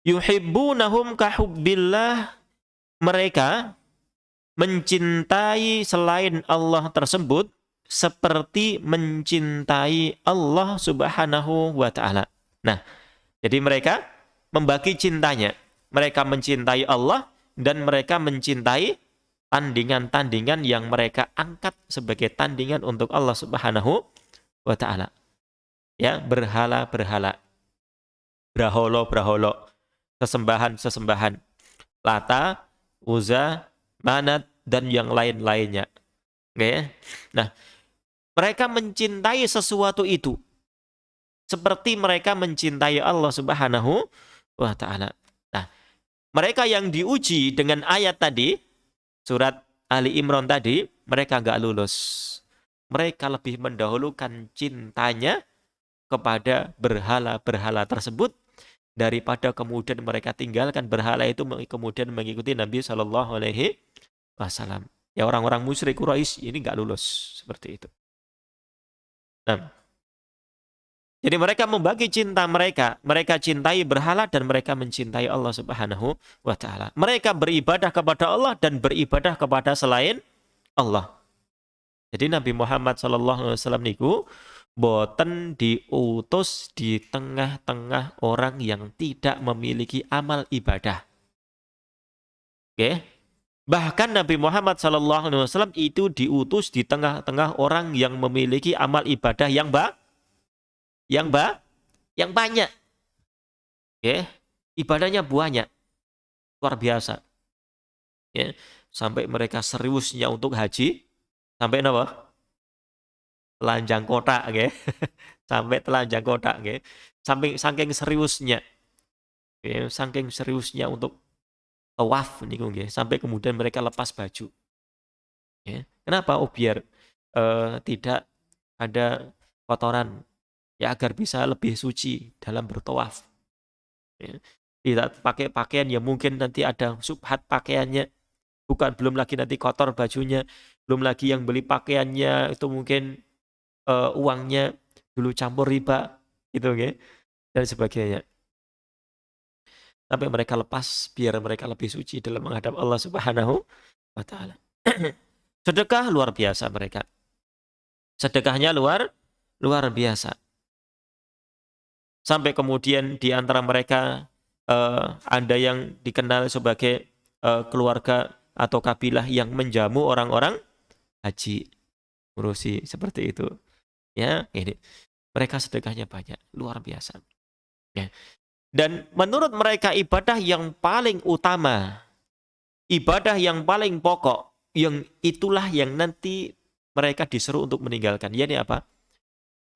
Yuhibbunahum kahubbillah, mereka mencintai selain Allah tersebut seperti mencintai Allah Subhanahu wa taala. Nah, jadi mereka membagi cintanya. Mereka mencintai Allah dan mereka mencintai tandingan-tandingan yang mereka angkat sebagai tandingan untuk Allah Subhanahu wa taala. Ya, berhala-berhala. Braholo-braholo. Sesembahan-sesembahan, Lata, Uzza, Manat, dan yang lain-lainnya. Okay? Nah, mereka mencintai sesuatu itu seperti mereka mencintai Allah Subhanahu wa taala. Nah, mereka yang diuji dengan ayat tadi, surat Ali Imran tadi, mereka nggak lulus. Mereka lebih mendahulukan cintanya kepada berhala-berhala tersebut daripada kemudian mereka tinggalkan berhala itu kemudian mengikuti Nabi Shallallahu Alaihi Wasallam. Ya, orang-orang musyrik Quraisy ini nggak lulus seperti itu. Nah, jadi mereka membagi cinta mereka. Mereka cintai berhala dan mereka mencintai Allah Subhanahu wa taala. Mereka beribadah kepada Allah dan beribadah kepada selain Allah. Jadi Nabi Muhammad Shallallahu Alaihi Wasallam niku boten diutus di tengah-tengah orang yang tidak memiliki amal ibadah. Oke. Bahkan Nabi Muhammad SAW itu diutus di tengah-tengah orang yang memiliki amal ibadah yang banyak. Oke. Ibadahnya banyak. Luar biasa. Ya. Sampai mereka seriusnya untuk haji. Sampai apa? Telanjang kotak, okay? Sampai telanjang kotak, okay? Saking seriusnya, okay? Saking seriusnya untuk tawaf, okay? Sampai kemudian mereka lepas baju. Okay? Kenapa? Oh, biar tidak ada kotoran, ya, agar bisa lebih suci dalam bertawaf. Okay? Tidak pakai pakaian yang mungkin nanti ada subhat pakaiannya, belum lagi nanti kotor bajunya, belum lagi yang beli pakaiannya itu mungkin uangnya dulu campur riba, gitu, okay? Dan sebagainya. Sampai mereka lepas, biar mereka lebih suci dalam menghadap Allah Subhanahu wa taala. Sedekah luar biasa mereka. Sedekahnya luar biasa. Sampai kemudian di antara mereka ada yang dikenal sebagai keluarga atau kabilah yang menjamu orang-orang haji, ngurusi seperti itu. Ya, ini mereka sedekahnya banyak, luar biasa. Ya. Dan menurut mereka ibadah yang paling utama, ibadah yang paling pokok, yang itulah yang nanti mereka disuruh untuk meninggalkan. Yakni apa?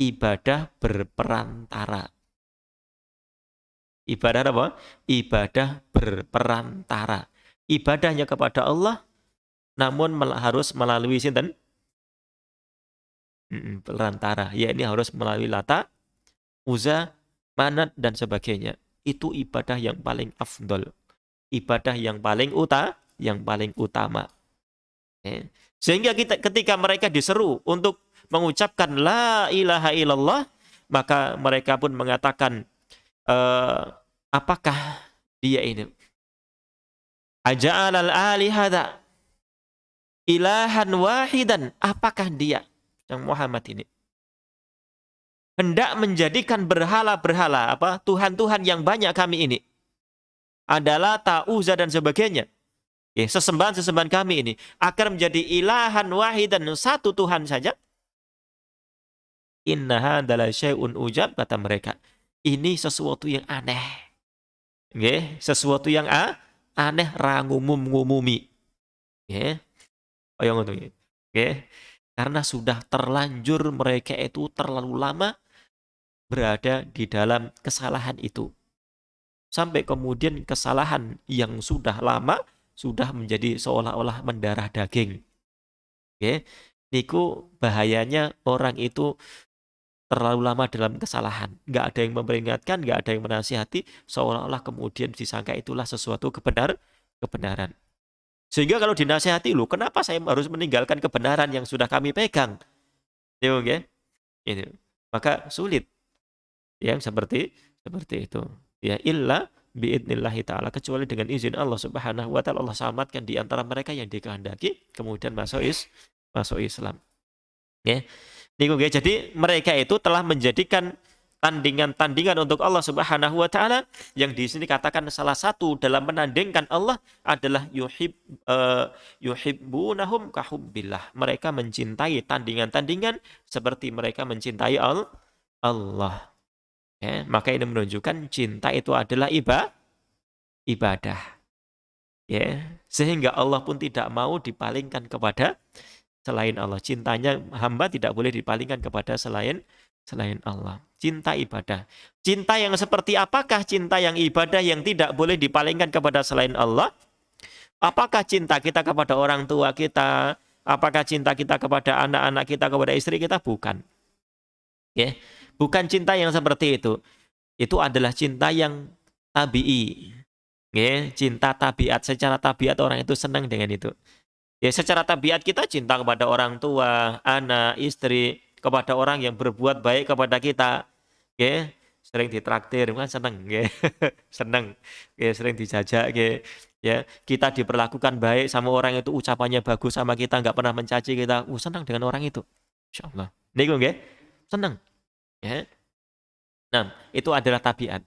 Ibadah berperantara. Ibadah apa? Ibadah berperantara. Ibadahnya kepada Allah, namun harus melalui sinten? Perantara. Ya, ini harus melalui Lata, Uzza, Manat, dan sebagainya. Itu ibadah yang paling afdol. Ibadah yang paling yang paling utama. Ya. Sehingga ketika mereka diseru untuk mengucapkan la ilaha illallah, maka mereka pun mengatakan, apakah dia ini aja'alal alihada ilahan wahidan, apakah dia yang Muhammad ini hendak menjadikan berhala-berhala, Tuhan-Tuhan yang banyak kami ini adalah Ta'uza dan sebagainya. Ya, sesembahan-sesembahan kami ini akan menjadi ilahan wahidan, satu Tuhan saja. Innaha adalah syai'un ujab, kata mereka. Ini sesuatu yang aneh. Ya, sesuatu yang aneh, ngumumi. Ya, yang itu. Ya, karena sudah terlanjur mereka itu terlalu lama berada di dalam kesalahan itu. Sampai kemudian kesalahan yang sudah lama sudah menjadi seolah-olah mendarah daging. Oke, niku bahayanya orang itu terlalu lama dalam kesalahan. Nggak ada yang memperingatkan, nggak ada yang menasihati, seolah-olah kemudian disangka itulah sesuatu kebenaran. Sehingga kalau dinasihati, loh kenapa saya harus meninggalkan kebenaran yang sudah kami pegang? Ya, oke? Itu. Maka sulit. Ya, seperti itu. Ya, illa biidnillahi ta'ala, kecuali dengan izin Allah Subhanahu wa ta'ala, Allah selamatkan di antara mereka yang dikehendaki kemudian masuk Islam. Ya. Jadi mereka itu telah menjadikan tandingan-tandingan untuk Allah Subhanahu wa ta'ala, yang di sini katakan salah satu dalam menandingkan Allah adalah yuhibbunahum kahubbillah. Mereka mencintai tandingan-tandingan seperti mereka mencintai Allah. Ya, maka ini menunjukkan cinta itu adalah ibadah. Ya, sehingga Allah pun tidak mau dipalingkan kepada selain Allah. Cintanya hamba tidak boleh dipalingkan kepada selain Allah. Cinta ibadah. Cinta yang seperti apakah cinta yang ibadah yang tidak boleh dipalingkan kepada selain Allah? Apakah cinta kita kepada orang tua kita? Apakah cinta kita kepada anak-anak kita, kepada istri kita? Bukan. Ya. Bukan cinta yang seperti itu. Itu adalah cinta yang tabi'i. Ya, cinta tabiat. Secara tabiat orang itu senang dengan itu. Ya, secara tabiat kita cinta kepada orang tua, anak, istri, kepada orang yang berbuat baik kepada kita. Ya, sering ditraktir, kan senang. Ya. Senang. Ya, sering dijajak. Ya, kita diperlakukan baik sama orang itu, ucapannya bagus sama kita, nggak pernah mencaci kita. Senang dengan orang itu. Insyaallah. Niku nggih, senang. Ya. Nah, itu adalah tabiat.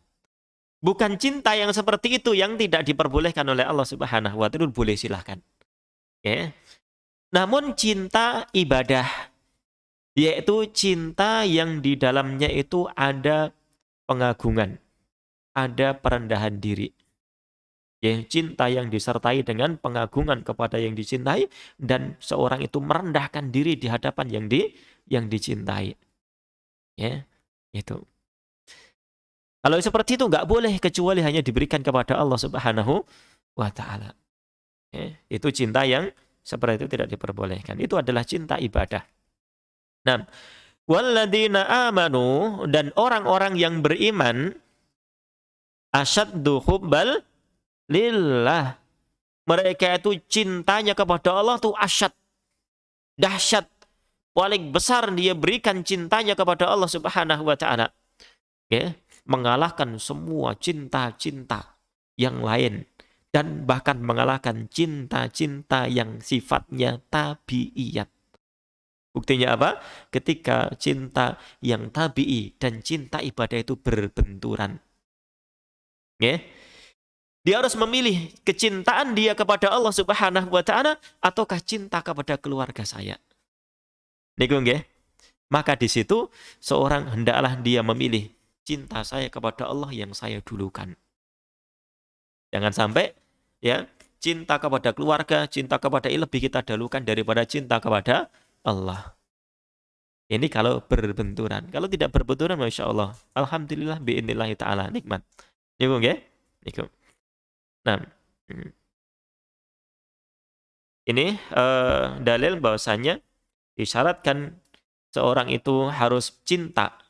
Bukan cinta yang seperti itu yang tidak diperbolehkan oleh Allah Subhanahu wa ta'ala, boleh silahkan. Ya. Namun cinta ibadah, yaitu cinta yang di dalamnya itu ada pengagungan, ada perendahan diri. Ya, cinta yang disertai dengan pengagungan kepada yang dicintai, dan seorang itu merendahkan diri di hadapan yang dicintai. Ya, itu. Kalau seperti itu nggak boleh kecuali hanya diberikan kepada Allah Subhanahu wa ta'ala. Ya, itu cinta yang seperti itu tidak diperbolehkan. Itu adalah cinta ibadah. Nah, walladzina amanu, dan orang-orang yang beriman, asyaddu hubbal lillah. Mereka itu cintanya kepada Allah tuh asyad, dahsyat, paling besar dia berikan cintanya kepada Allah Subhanahu wa ta'ala. Ya, mengalahkan semua cinta-cinta yang lain, dan bahkan mengalahkan cinta-cinta yang sifatnya tabi'iyat. Buktinya apa? Ketika cinta yang tabi'i dan cinta ibadah itu berbenturan. Ya. Dia harus memilih kecintaan dia kepada Allah Subhanahu wa ta'ala ataukah cinta kepada keluarga saya. Niku nggih. Maka di situ seorang hendaklah dia memilih cinta saya kepada Allah yang saya dulukan. Jangan sampai ya cinta kepada keluarga, cinta kepada lebih kita dahulukan daripada cinta kepada Allah. Ini kalau berbenturan. Kalau tidak berbenturan, Masya Allah, alhamdulillah bi'inillahi ta'ala, nikmat. Niku nggih? Niku. Nah, ini dalil bahwasanya disyaratkan seorang itu harus cinta.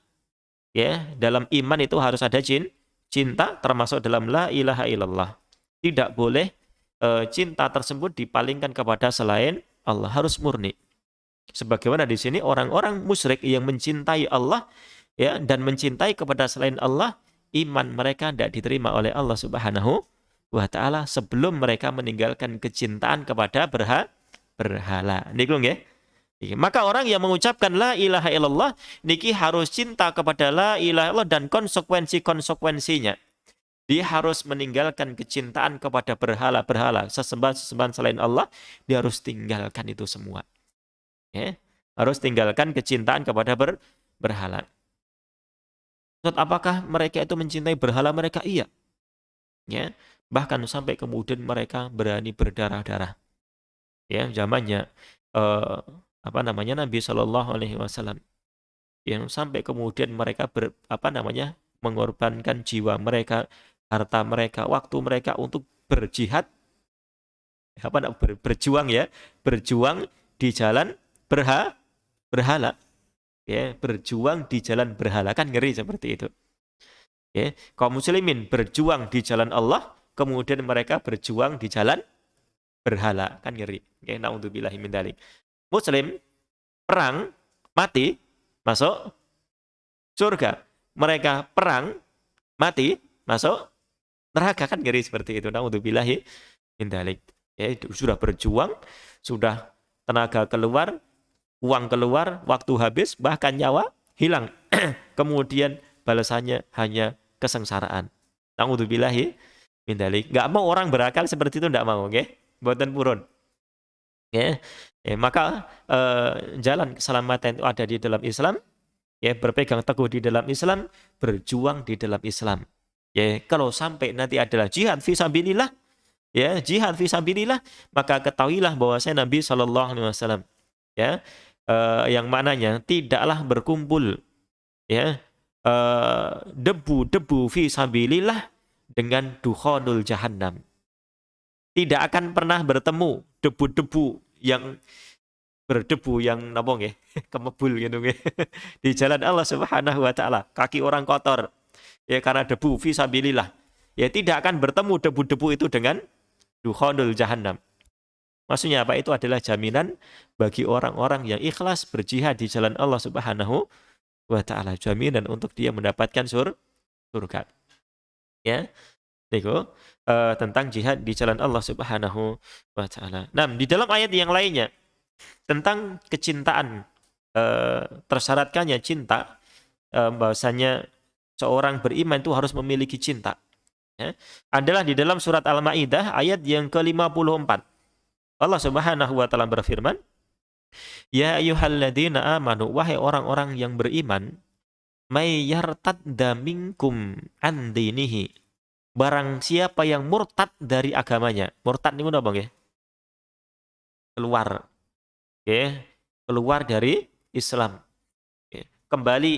Ya, dalam iman itu harus ada cinta, termasuk dalam la ilaha illallah. Tidak boleh cinta tersebut dipalingkan kepada selain Allah, harus murni. Sebagaimana di sini orang-orang musyrik yang mencintai Allah ya dan mencintai kepada selain Allah, iman mereka tidak diterima oleh Allah Subhanahu wa taala sebelum mereka meninggalkan kecintaan kepada berhala. Niku nggih. Maka orang yang mengucapkan la ilaha illallah niki harus cinta kepada la ilaha illallah dan konsekuensi-konsekuensinya. Dia harus meninggalkan kecintaan kepada berhala-berhala, sesembahan-sesembahan selain Allah, dia harus tinggalkan itu semua. Ya, harus tinggalkan kecintaan kepada berhala. Apakah mereka itu mencintai berhala mereka? Iya. Ya, bahkan sampai kemudian mereka berani berdarah-darah. Ya, zamannya Nabi Shallallahu Alaihi Wasallam. Yang sampai kemudian mereka mengorbankan jiwa mereka, harta mereka, waktu mereka untuk berjihad, berjuang di jalan berhala, ya, berjuang di jalan berhala, kan ngeri seperti itu. Ya, kaum muslimin berjuang di jalan Allah, kemudian mereka berjuang di jalan berhala, kan ngeri. Ya, naudzubillahi min dzalik. Muslim perang mati masuk surga. Mereka perang mati masuk neraka, kan ngeri seperti itu. Naudzubillahi min dzalik. Ya, sudah berjuang, sudah tenaga keluar, uang keluar, waktu habis, bahkan nyawa hilang. Kemudian balasannya hanya kesengsaraan. Naudzubillahi min dzalik. Enggak mau orang berakal seperti itu, enggak mau, nggih. Mboten purun. Ya. Maka jalan keselamatan itu ada di dalam Islam. Ya, berpegang teguh di dalam Islam, berjuang di dalam Islam. Ya, kalau sampai nanti adalah jihad fisabilillah, ya, jihad fisabilillah, maka ketahuilah bahwasanya Nabi Shallallahu Alaihi Wasallam, ya, yang maknanya tidaklah berkumpul, ya, debu-debu fisabilillah dengan dukhonul jahannam. Tidak akan pernah bertemu debu-debu yang berdebu yang napa nggih kemebul gitu nggih di jalan Allah Subhanahu wa taala, kaki orang kotor ya karena debu fisabilillah. Ya, tidak akan bertemu debu-debu itu dengan dukhonul jahannam. Maksudnya apa? Itu adalah jaminan bagi orang-orang yang ikhlas berjihad di jalan Allah Subhanahu wa taala, jaminan untuk dia mendapatkan surga. Ya. Niku tentang jihad di jalan Allah Subhanahu wa taala. Nah, di dalam ayat yang lainnya tentang kecintaan, tersyaratkannya cinta, bahwasanya seorang beriman itu harus memiliki cinta. Ya, adalah di dalam surat Al-Maidah ayat yang ke-54. Allah Subhanahu wa taala berfirman, "Ya ayyuhalladzina amanu, wahai orang-orang yang beriman, may yartadda minkum an dinihi." Barang siapa yang murtad dari agamanya. Murtad niku napa nggih? Keluar. Nggih, keluar dari Islam. Nggih, kembali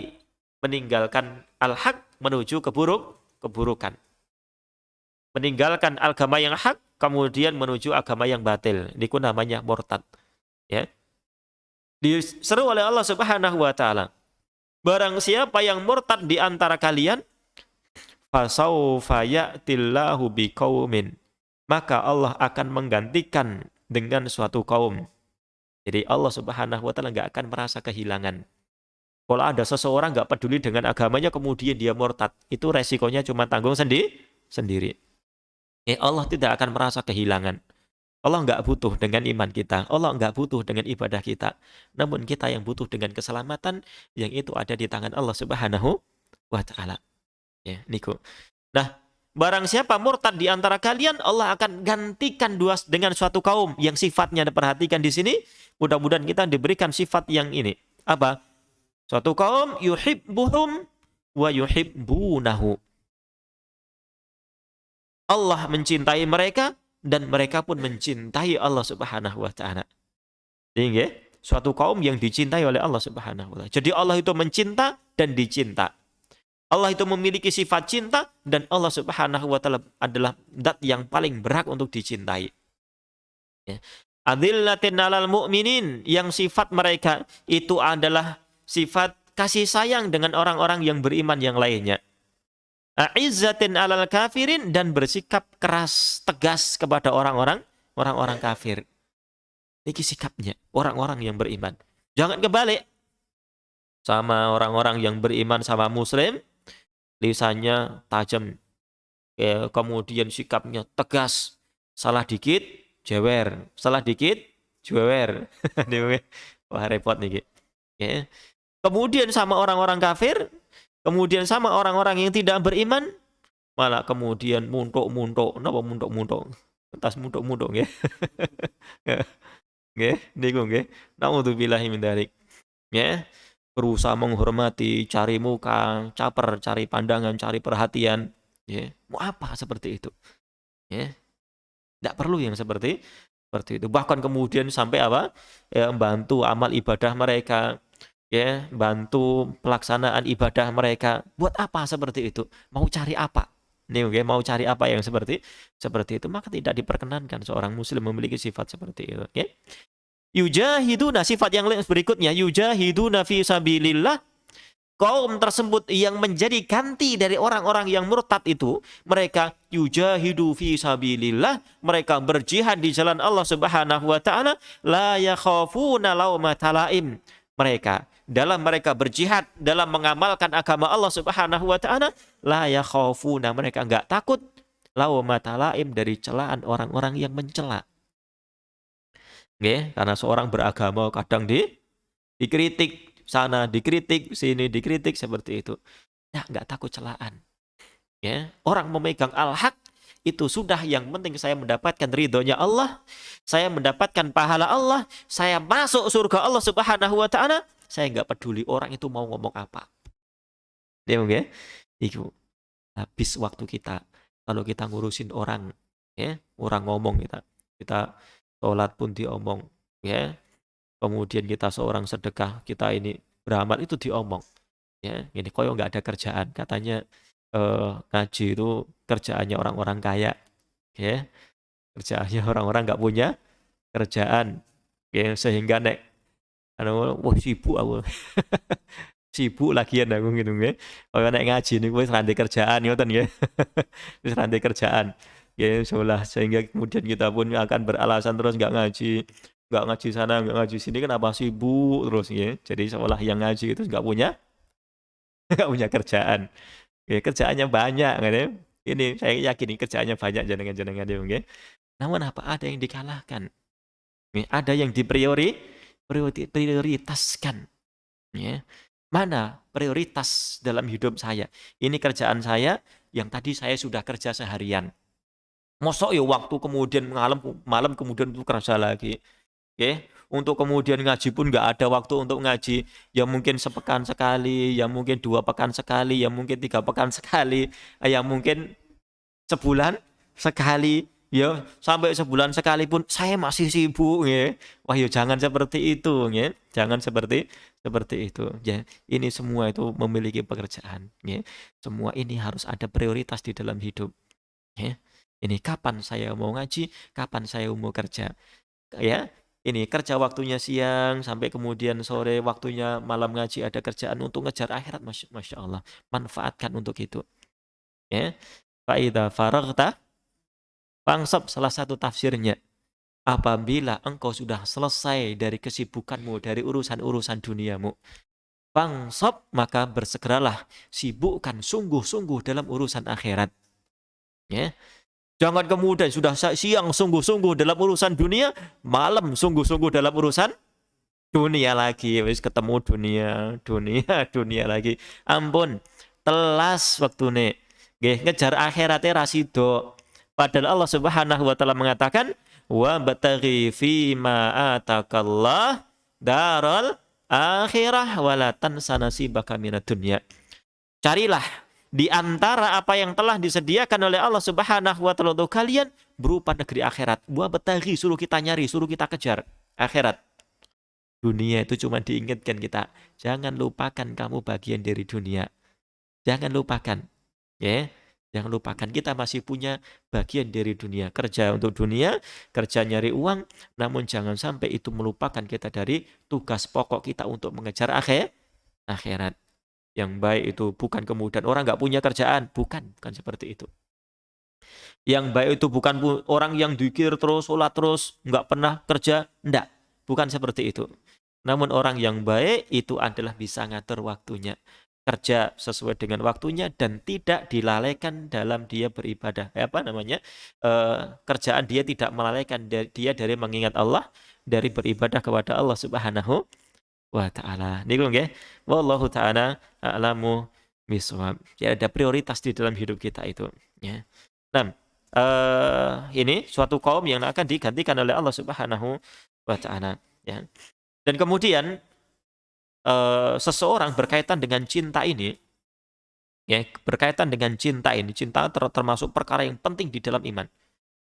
meninggalkan al-haq menuju keburukan. Meninggalkan agama yang hak kemudian menuju agama yang batil. Niku namanya murtad. Ya. Diseru oleh Allah Subhanahu wa taala. Barang siapa yang murtad di antara kalian, fasaufa ya'tillahu biqaumin, maka Allah akan menggantikan dengan suatu kaum. Jadi Allah Subhanahu wa taala enggak akan merasa kehilangan. Kalau ada seseorang enggak peduli dengan agamanya kemudian dia murtad, itu resikonya cuma tanggung sendiri. Allah tidak akan merasa kehilangan. Allah enggak butuh dengan iman kita, Allah enggak butuh dengan ibadah kita. Namun kita yang butuh dengan keselamatan yang itu ada di tangan Allah Subhanahu wa taala. Ya, niku. Nah, barang siapa murtad di antara kalian, Allah akan gantikan dengan suatu kaum yang sifatnya diperhatikan di sini. Mudah-mudahan kita diberikan sifat yang ini. Apa? Suatu kaum yuhibbuhum wa yuhibbunahu. Allah mencintai mereka dan mereka pun mencintai Allah Subhanahu wa taala. Sehingga suatu kaum yang dicintai oleh Allah Subhanahu wa taala. Jadi Allah itu mencinta dan dicinta. Allah itu memiliki sifat cinta dan Allah Subhanahu wa taala adalah zat yang paling berhak untuk dicintai. Ya. Adillatin 'alal mu'minin, yang sifat mereka itu adalah sifat kasih sayang dengan orang-orang yang beriman yang lainnya. a'izzatin 'alal kafirin, dan bersikap keras tegas kepada orang-orang kafir. Ini sikapnya orang-orang yang beriman. Jangan kebalik. Sama orang-orang yang beriman sama muslim, lisannya tajam, ya, kemudian sikapnya tegas, salah dikit jewer, salah dikit jewer. Wah, repot nih. Ya. Kemudian sama orang-orang kafir, kemudian sama orang-orang yang tidak beriman, malah kemudian muntuk-muntuk. Napa muntuk-muntuk? Tas muntuk-muntuk nggih. Nggih, niku nggih. Naudzubillahi min dzalik. Ya. Berusaha menghormati, cari muka, caper, cari pandangan, cari perhatian. Ya. Mau apa seperti itu? Ya. Tidak perlu yang seperti itu. Bahkan kemudian sampai apa? Ya, membantu amal ibadah mereka. Ya, bantu pelaksanaan ibadah mereka. Buat apa seperti itu? Mau cari apa? Nih, okay, mau cari apa yang seperti itu? Maka tidak diperkenankan seorang muslim memiliki sifat seperti itu. Okay? Yujahiduna, sifat yang berikutnya, yujahiduna fi sabilillah. Kaum tersebut yang menjadi ganti dari orang-orang yang murtad itu, mereka yujahidu fi sabilillah, mereka berjihad di jalan Allah Subhanahu wa taala, la yakhafuna laumata laim. Mereka berjihad dalam mengamalkan agama Allah Subhanahu wa taala, la yakhafuna, mereka enggak takut laumata laim, dari celaan orang-orang yang mencela. Nggih, karena seorang beragama kadang dikritik, sana dikritik, sini dikritik, seperti itu. Ya, enggak takut celaan. Ya, orang memegang al-haq itu sudah, yang penting saya mendapatkan ridhonya Allah, saya mendapatkan pahala Allah, saya masuk surga Allah Subhanahu wa taala, saya enggak peduli orang itu mau ngomong apa. Ya, nggih. Itu habis waktu kita kalau kita ngurusin orang, ya, orang ngomong kita sholat pun diomong, ya. Kemudian kita seorang sedekah, kita ini beramal itu diomong, ya. Ini koyo nggak ada kerjaan, katanya ngaji itu kerjaannya orang-orang kaya, ya. Kerjaannya orang-orang nggak punya kerjaan, ya. Sehingga nek wah sibuk aku. Sibuk lagian aku gitu nggih. Koyo nek ngaji niku wis randhe kerjaan ngoten nggih. Wis randhe kerjaan. Ya, sehingga kemudian kita pun akan beralasan terus nggak ngaji sana, nggak ngaji sini, kenapa sibuk terus ya. Jadi seolah yang ngaji itu nggak punya nggak punya kerjaan. Ya, kerjaannya banyak kan ya. Ini saya yakin kerjaannya banyak jenengan-jenengan ya. Namun apa, ada yang dikalahkan. Ya, ada yang prioritaskan. Ya. Mana prioritas dalam hidup saya? Ini kerjaan saya yang tadi saya sudah kerja seharian. Mosok ya waktu kemudian malam kemudian itu kerja lagi. Oke, untuk kemudian ngaji pun nggak ada waktu untuk ngaji. Ya mungkin sepekan sekali, ya mungkin 2 pekan sekali, ya mungkin 3 pekan sekali, ya mungkin sebulan sekali, ya sampai sebulan sekali pun saya masih sibuk ya. Wah, ya jangan seperti itu ya. Jangan seperti itu. Ya, ini semua itu memiliki pekerjaan ya. Semua ini harus ada prioritas di dalam hidup. Ya. Ini kapan saya mau ngaji, kapan saya mau kerja. Ya, ini kerja waktunya siang sampai kemudian sore, waktunya malam ngaji, ada kerjaan untuk ngejar akhirat, Masya Allah. Manfaatkan untuk itu. Ya. Fa'idha faraghta fansab, salah satu tafsirnya. Apabila engkau sudah selesai dari kesibukanmu, dari urusan-urusan duniamu, fansab, maka bersegeralah, sibukkan sungguh-sungguh dalam urusan akhirat. Ya. Jangan kemudian sudah siang sungguh-sungguh dalam urusan dunia, malam sungguh-sungguh dalam urusan dunia lagi. Wis ketemu dunia lagi. Ampun, telas waktune. Nggih, ngejar akhiratnya rasido. Padahal Allah Subhanahu wa taala mengatakan, wa bataghi fi ma atakallah daral akhirah wala tansa nasibaka minad dunya. Carilah di antara apa yang telah disediakan oleh Allah Subhanahu wa taala untuk kalian berupa negeri akhirat. Wa bataghi, suruh kita nyari, suruh kita kejar akhirat. Dunia itu cuma diingatkan kita, jangan lupakan kamu bagian dari dunia. Jangan lupakan. Ya. Jangan lupakan kita masih punya bagian dari dunia. Kerja untuk dunia, kerja nyari uang, namun jangan sampai itu melupakan kita dari tugas pokok kita untuk mengejar akhirat. Yang baik itu bukan kemudian orang nggak punya kerjaan, bukan seperti itu. Yang baik itu bukan orang yang zikir terus, sholat terus, nggak pernah kerja, enggak. Bukan seperti itu. Namun orang yang baik itu adalah bisa ngatur waktunya. Kerja sesuai dengan waktunya dan tidak dilalaikan dalam dia beribadah. Apa namanya? Kerjaan dia tidak melalaikan dia dari mengingat Allah, dari beribadah kepada Allah Subhanahu wa taala. Niku nggih. Wallahu taala a'lamu bishawab. Ya, ada prioritas di dalam hidup kita itu, ya. Nah, ini suatu kaum yang akan digantikan oleh Allah Subhanahu wa taala, ya. Dan kemudian seseorang berkaitan dengan cinta ini, ya, berkaitan dengan cinta ini, cinta termasuk perkara yang penting di dalam iman.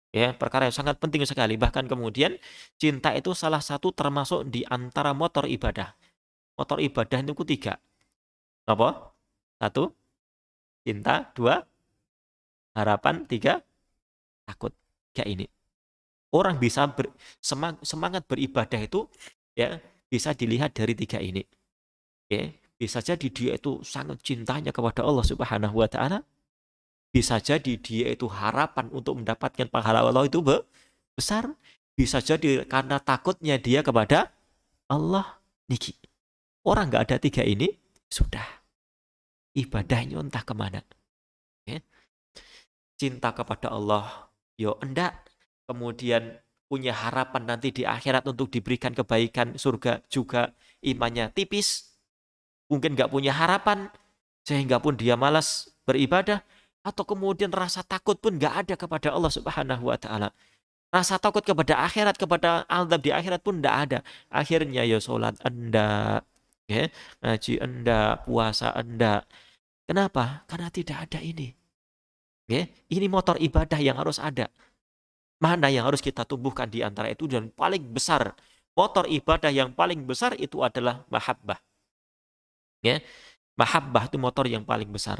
Ya, perkara yang sangat penting sekali. Bahkan kemudian cinta itu salah satu termasuk di antara motor ibadah. Motor ibadah itu tiga. Apa? Satu, cinta. Dua, harapan. Tiga, takut. Tiga ini. Orang bisa semangat beribadah itu, ya, bisa dilihat dari tiga ini. Ya, bisa jadi dia itu sangat cintanya kepada Allah Subhanahu wa taala. Bisa jadi dia itu harapan untuk mendapatkan pahala Allah itu besar. Bisa jadi karena takutnya dia kepada Allah. Niki. Orang nggak ada tiga ini, sudah. Ibadahnya entah kemana. Ya. Cinta kepada Allah, yo enggak. Kemudian punya harapan nanti di akhirat untuk diberikan kebaikan surga juga, imannya tipis. Mungkin nggak punya harapan, sehingga pun dia malas beribadah. Atau kemudian rasa takut pun nggak ada kepada Allah Subhanahu wa taala. Rasa takut kepada akhirat, kepada azab di akhirat pun nggak ada. Akhirnya ya sholat enggak, ya, ngaji enggak, puasa enggak. Kenapa? Karena tidak ada ini. Ya, ini motor ibadah yang harus ada. Mana yang harus kita tumbuhkan di antara itu, dan paling besar motor ibadah yang paling besar itu adalah mahabbah. Ya, mahabbah itu motor yang paling besar.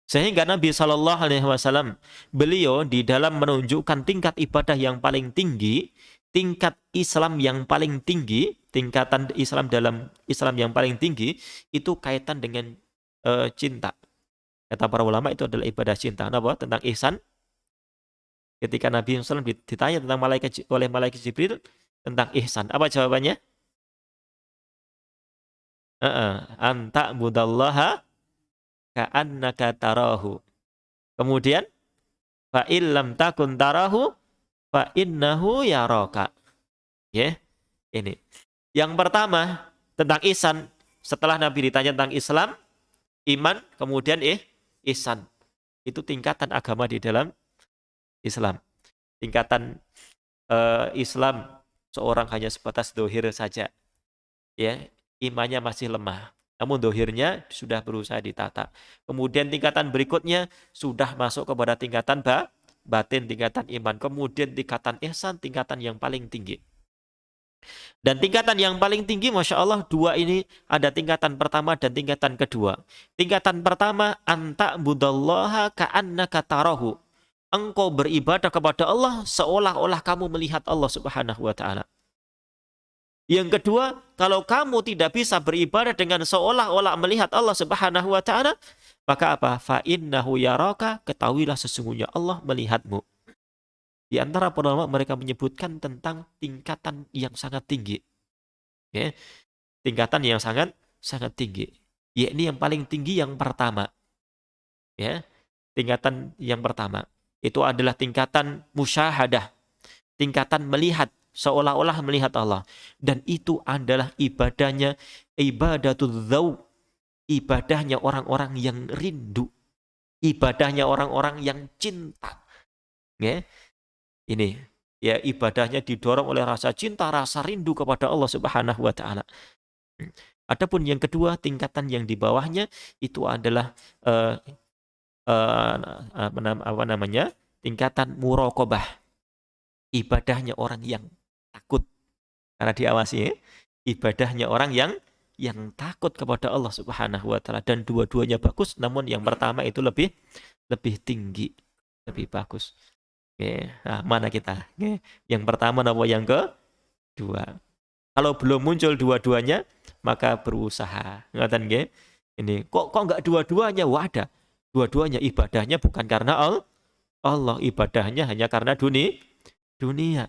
Sehingga Nabi Shallallahu Alaihi Wasallam beliau di dalam menunjukkan tingkat ibadah yang paling tinggi, tingkat Islam yang paling tinggi, tingkatan Islam dalam Islam yang paling tinggi itu kaitan dengan cinta. Kata para ulama itu adalah ibadah cinta. Kenapa? Tentang ihsan. Ketika Nabi SAW ditanya tentang oleh malaikat Jibril tentang ihsan, apa jawabannya? Anta budallaha ka'annaka tarahu. Kemudian fa illam takun tarahu fa innahu yaraka. Ya, ini. Yang pertama tentang ihsan, setelah Nabi ditanya tentang Islam, iman, kemudian ihsan. Itu tingkatan agama di dalam Islam. Tingkatan Islam seorang hanya sebatas dohir saja. Ya, imannya masih lemah. Namun dohirnya sudah berusaha ditata. Kemudian tingkatan berikutnya sudah masuk kepada tingkatan batin, tingkatan iman. Kemudian tingkatan ihsan, tingkatan yang paling tinggi. Dan tingkatan yang paling tinggi, Masya Allah, dua ini ada tingkatan pertama dan tingkatan kedua. Tingkatan pertama, anta budallaha ka'annaka tarahu. Engkau beribadah kepada Allah seolah-olah kamu melihat Allah Subhanahu wa taala. Yang kedua, kalau kamu tidak bisa beribadah dengan seolah-olah melihat Allah Subhanahu wa taala, maka apa? Fa innahu yaraka, ketahuilah sesungguhnya Allah melihatmu. Di antara para ulama mereka menyebutkan tentang tingkatan yang sangat tinggi. Ya, tingkatan yang sangat tinggi. Yakni yang paling tinggi yang pertama. Ya, tingkatan yang pertama itu adalah tingkatan musyahadah. Tingkatan melihat, seolah-olah melihat Allah. Dan itu adalah ibadahnya ibadatul dzauq. Ibadahnya orang-orang yang rindu. Ibadahnya orang-orang yang cinta. Ya. Ini ya, ibadahnya didorong oleh rasa cinta, rasa rindu kepada Allah Subhanahu wa taala. Adapun yang kedua, tingkatan yang di bawahnya itu adalah apa namanya? Tingkatan muraqabah. Ibadahnya orang yang takut karena diawasi, ya? Ibadahnya orang yang takut kepada Allah Subhanahu wa taala, dan dua-duanya bagus, namun yang pertama itu lebih tinggi, lebih bagus. Oke, nah, mana kita? Oke. Yang pertama apa yang kedua? Kalau belum muncul dua-duanya, maka berusaha. Ngoten nggih? Ini kok nggak dua-duanya? Wah, ada. Dua-duanya ibadahnya bukan karena Allah, ibadahnya hanya karena dunia.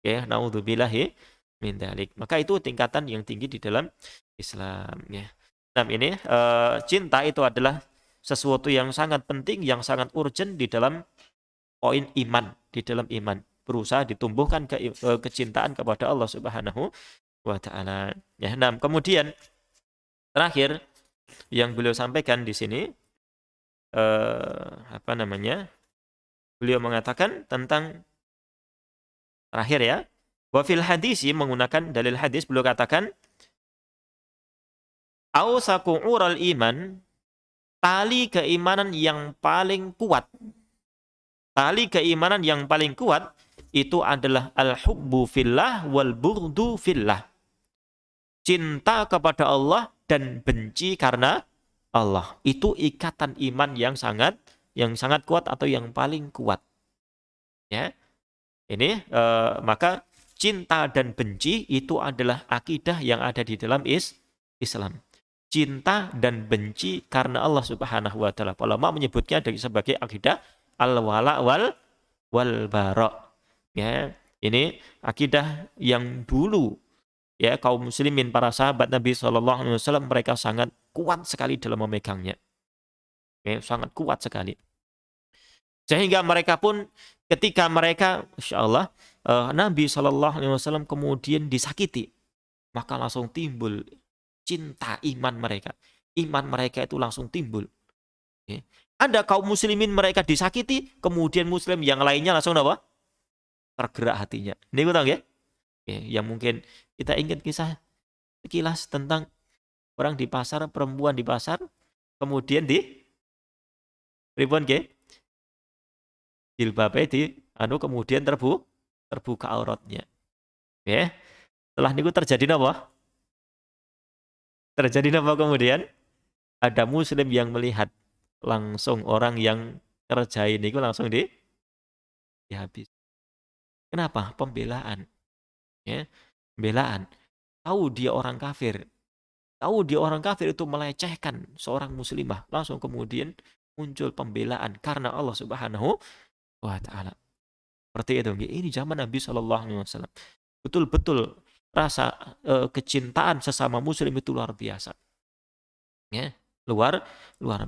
Ya, naudzubillahi min dzalik. Maka itu tingkatan yang tinggi di dalam Islam ya. Nah, ini cinta itu adalah sesuatu yang sangat penting, yang sangat urgent di dalam poin iman, di dalam iman. Berusaha ditumbuhkan kecintaan kepada Allah Subhanahu wa taala. Ya, nah, kemudian terakhir yang beliau sampaikan di sini apa namanya? Beliau mengatakan tentang terakhir ya. Wa fil hadisi, menggunakan dalil hadis, beliau katakan ausaku ural iman, tali keimanan yang paling kuat. Tali keimanan yang paling kuat itu adalah al-hubbu fillah wal bughdu fillah. Cinta kepada Allah dan benci karena Allah. Itu ikatan iman yang sangat kuat atau yang paling kuat. Ya. Ini maka cinta dan benci itu adalah akidah yang ada di dalam Islam. Cinta dan benci karena Allah Subhanahu wa taala. Ulama menyebutnya sebagai akidah al-wala wal bara. Ya, ini akidah yang dulu ya kaum muslimin, para sahabat Nabi sallallahu alaihi wasallam, mereka sangat kuat sekali dalam memegangnya. Ya, sangat kuat sekali. Sehingga mereka pun ketika mereka insyaallah Nabi sallallahu alaihi wasallam kemudian disakiti, maka langsung timbul cinta iman mereka. Iman mereka itu langsung timbul. Ya. Ada kaum muslimin mereka disakiti, kemudian muslim yang lainnya langsung apa? Tergerak hatinya. Ini kita tahu ya? Ya, yang mungkin kita ingat kisah sekilas tentang orang di pasar, perempuan di pasar, kemudian di ribon ke jilbabnya kemudian terbuka auratnya. Ya. Setelah niku terjadi apa? Terjadi apa kemudian? Ada muslim yang melihat, langsung orang yang kerjain niku langsung dihabis. Kenapa? Pembelaan. Ya. Pembelaan. Tahu dia orang kafir. Tahu dia orang kafir itu melecehkan seorang muslimah. Langsung kemudian muncul pembelaan karena Allah Subhanahu wa taala. Seperti itu. Ini zaman Nabi sallallahu alaihi wasallam. Betul-betul rasa kecintaan sesama muslim itu luar biasa. Ya, luar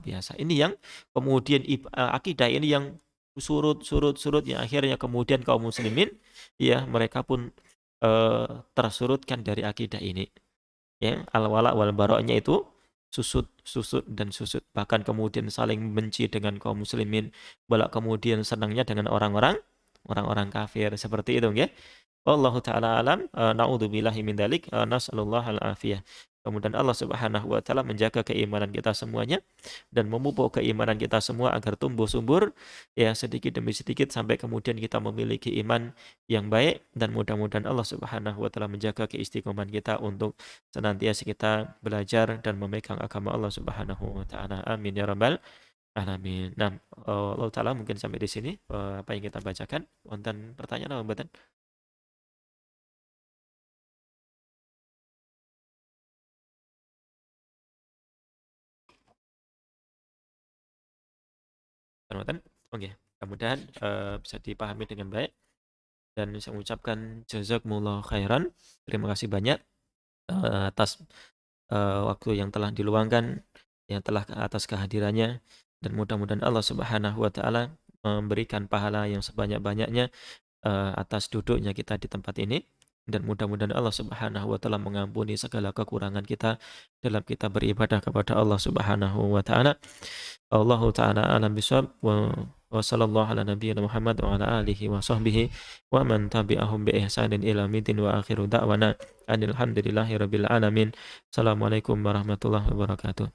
biasa. Ini yang kemudian akidah ini yang surut yang akhirnya kemudian kaum muslimin ya mereka pun tersurutkan dari akidah ini. Ya, al-wala wal bara'nya itu susut dan susut, bahkan kemudian saling benci dengan kaum muslimin, balak kemudian senangnya dengan orang-orang kafir, seperti itu nggih. Wallahu taala alam. Naudzubillahi min dzalik. Nasallallahu al-afiyah. Kemudian Allah Subhanahu wa taala menjaga keimanan kita semuanya dan memupuk keimanan kita semua agar tumbuh subur ya sedikit demi sedikit sampai kemudian kita memiliki iman yang baik, dan mudah-mudahan Allah Subhanahu wa taala menjaga keistiqomahan kita untuk senantiasa kita belajar dan memegang agama Allah Subhanahu wa taala. Amin ya rabbal alamin. Nah, Allah taala mungkin sampai di sini apa yang kita bacakan. Wonten pertanyaan apa mboten? Oke, mudah-mudahan bisa dipahami dengan baik, dan saya mengucapkan jazakumullah khairan. Terima kasih banyak atas waktu yang telah diluangkan, yang telah atas kehadirannya, dan mudah-mudahan Allah Subhanahu wa taala memberikan pahala yang sebanyak-banyaknya atas duduknya kita di tempat ini, dan mudah-mudahan Allah Subhanahu wa taala mengampuni segala kekurangan kita dalam kita beribadah kepada Allah Subhanahu wa taala. Allahu ta'ala alam bisawab, wa sallallahu ala nabiyyina Muhammad wa ala alihi wa sahbihi wa man tabi'ahum bi ihsanin ila midin, wa akhiru da'wana anil hamdulillahi rabbil alamin. Assalamualaikum warahmatullahi wabarakatuh.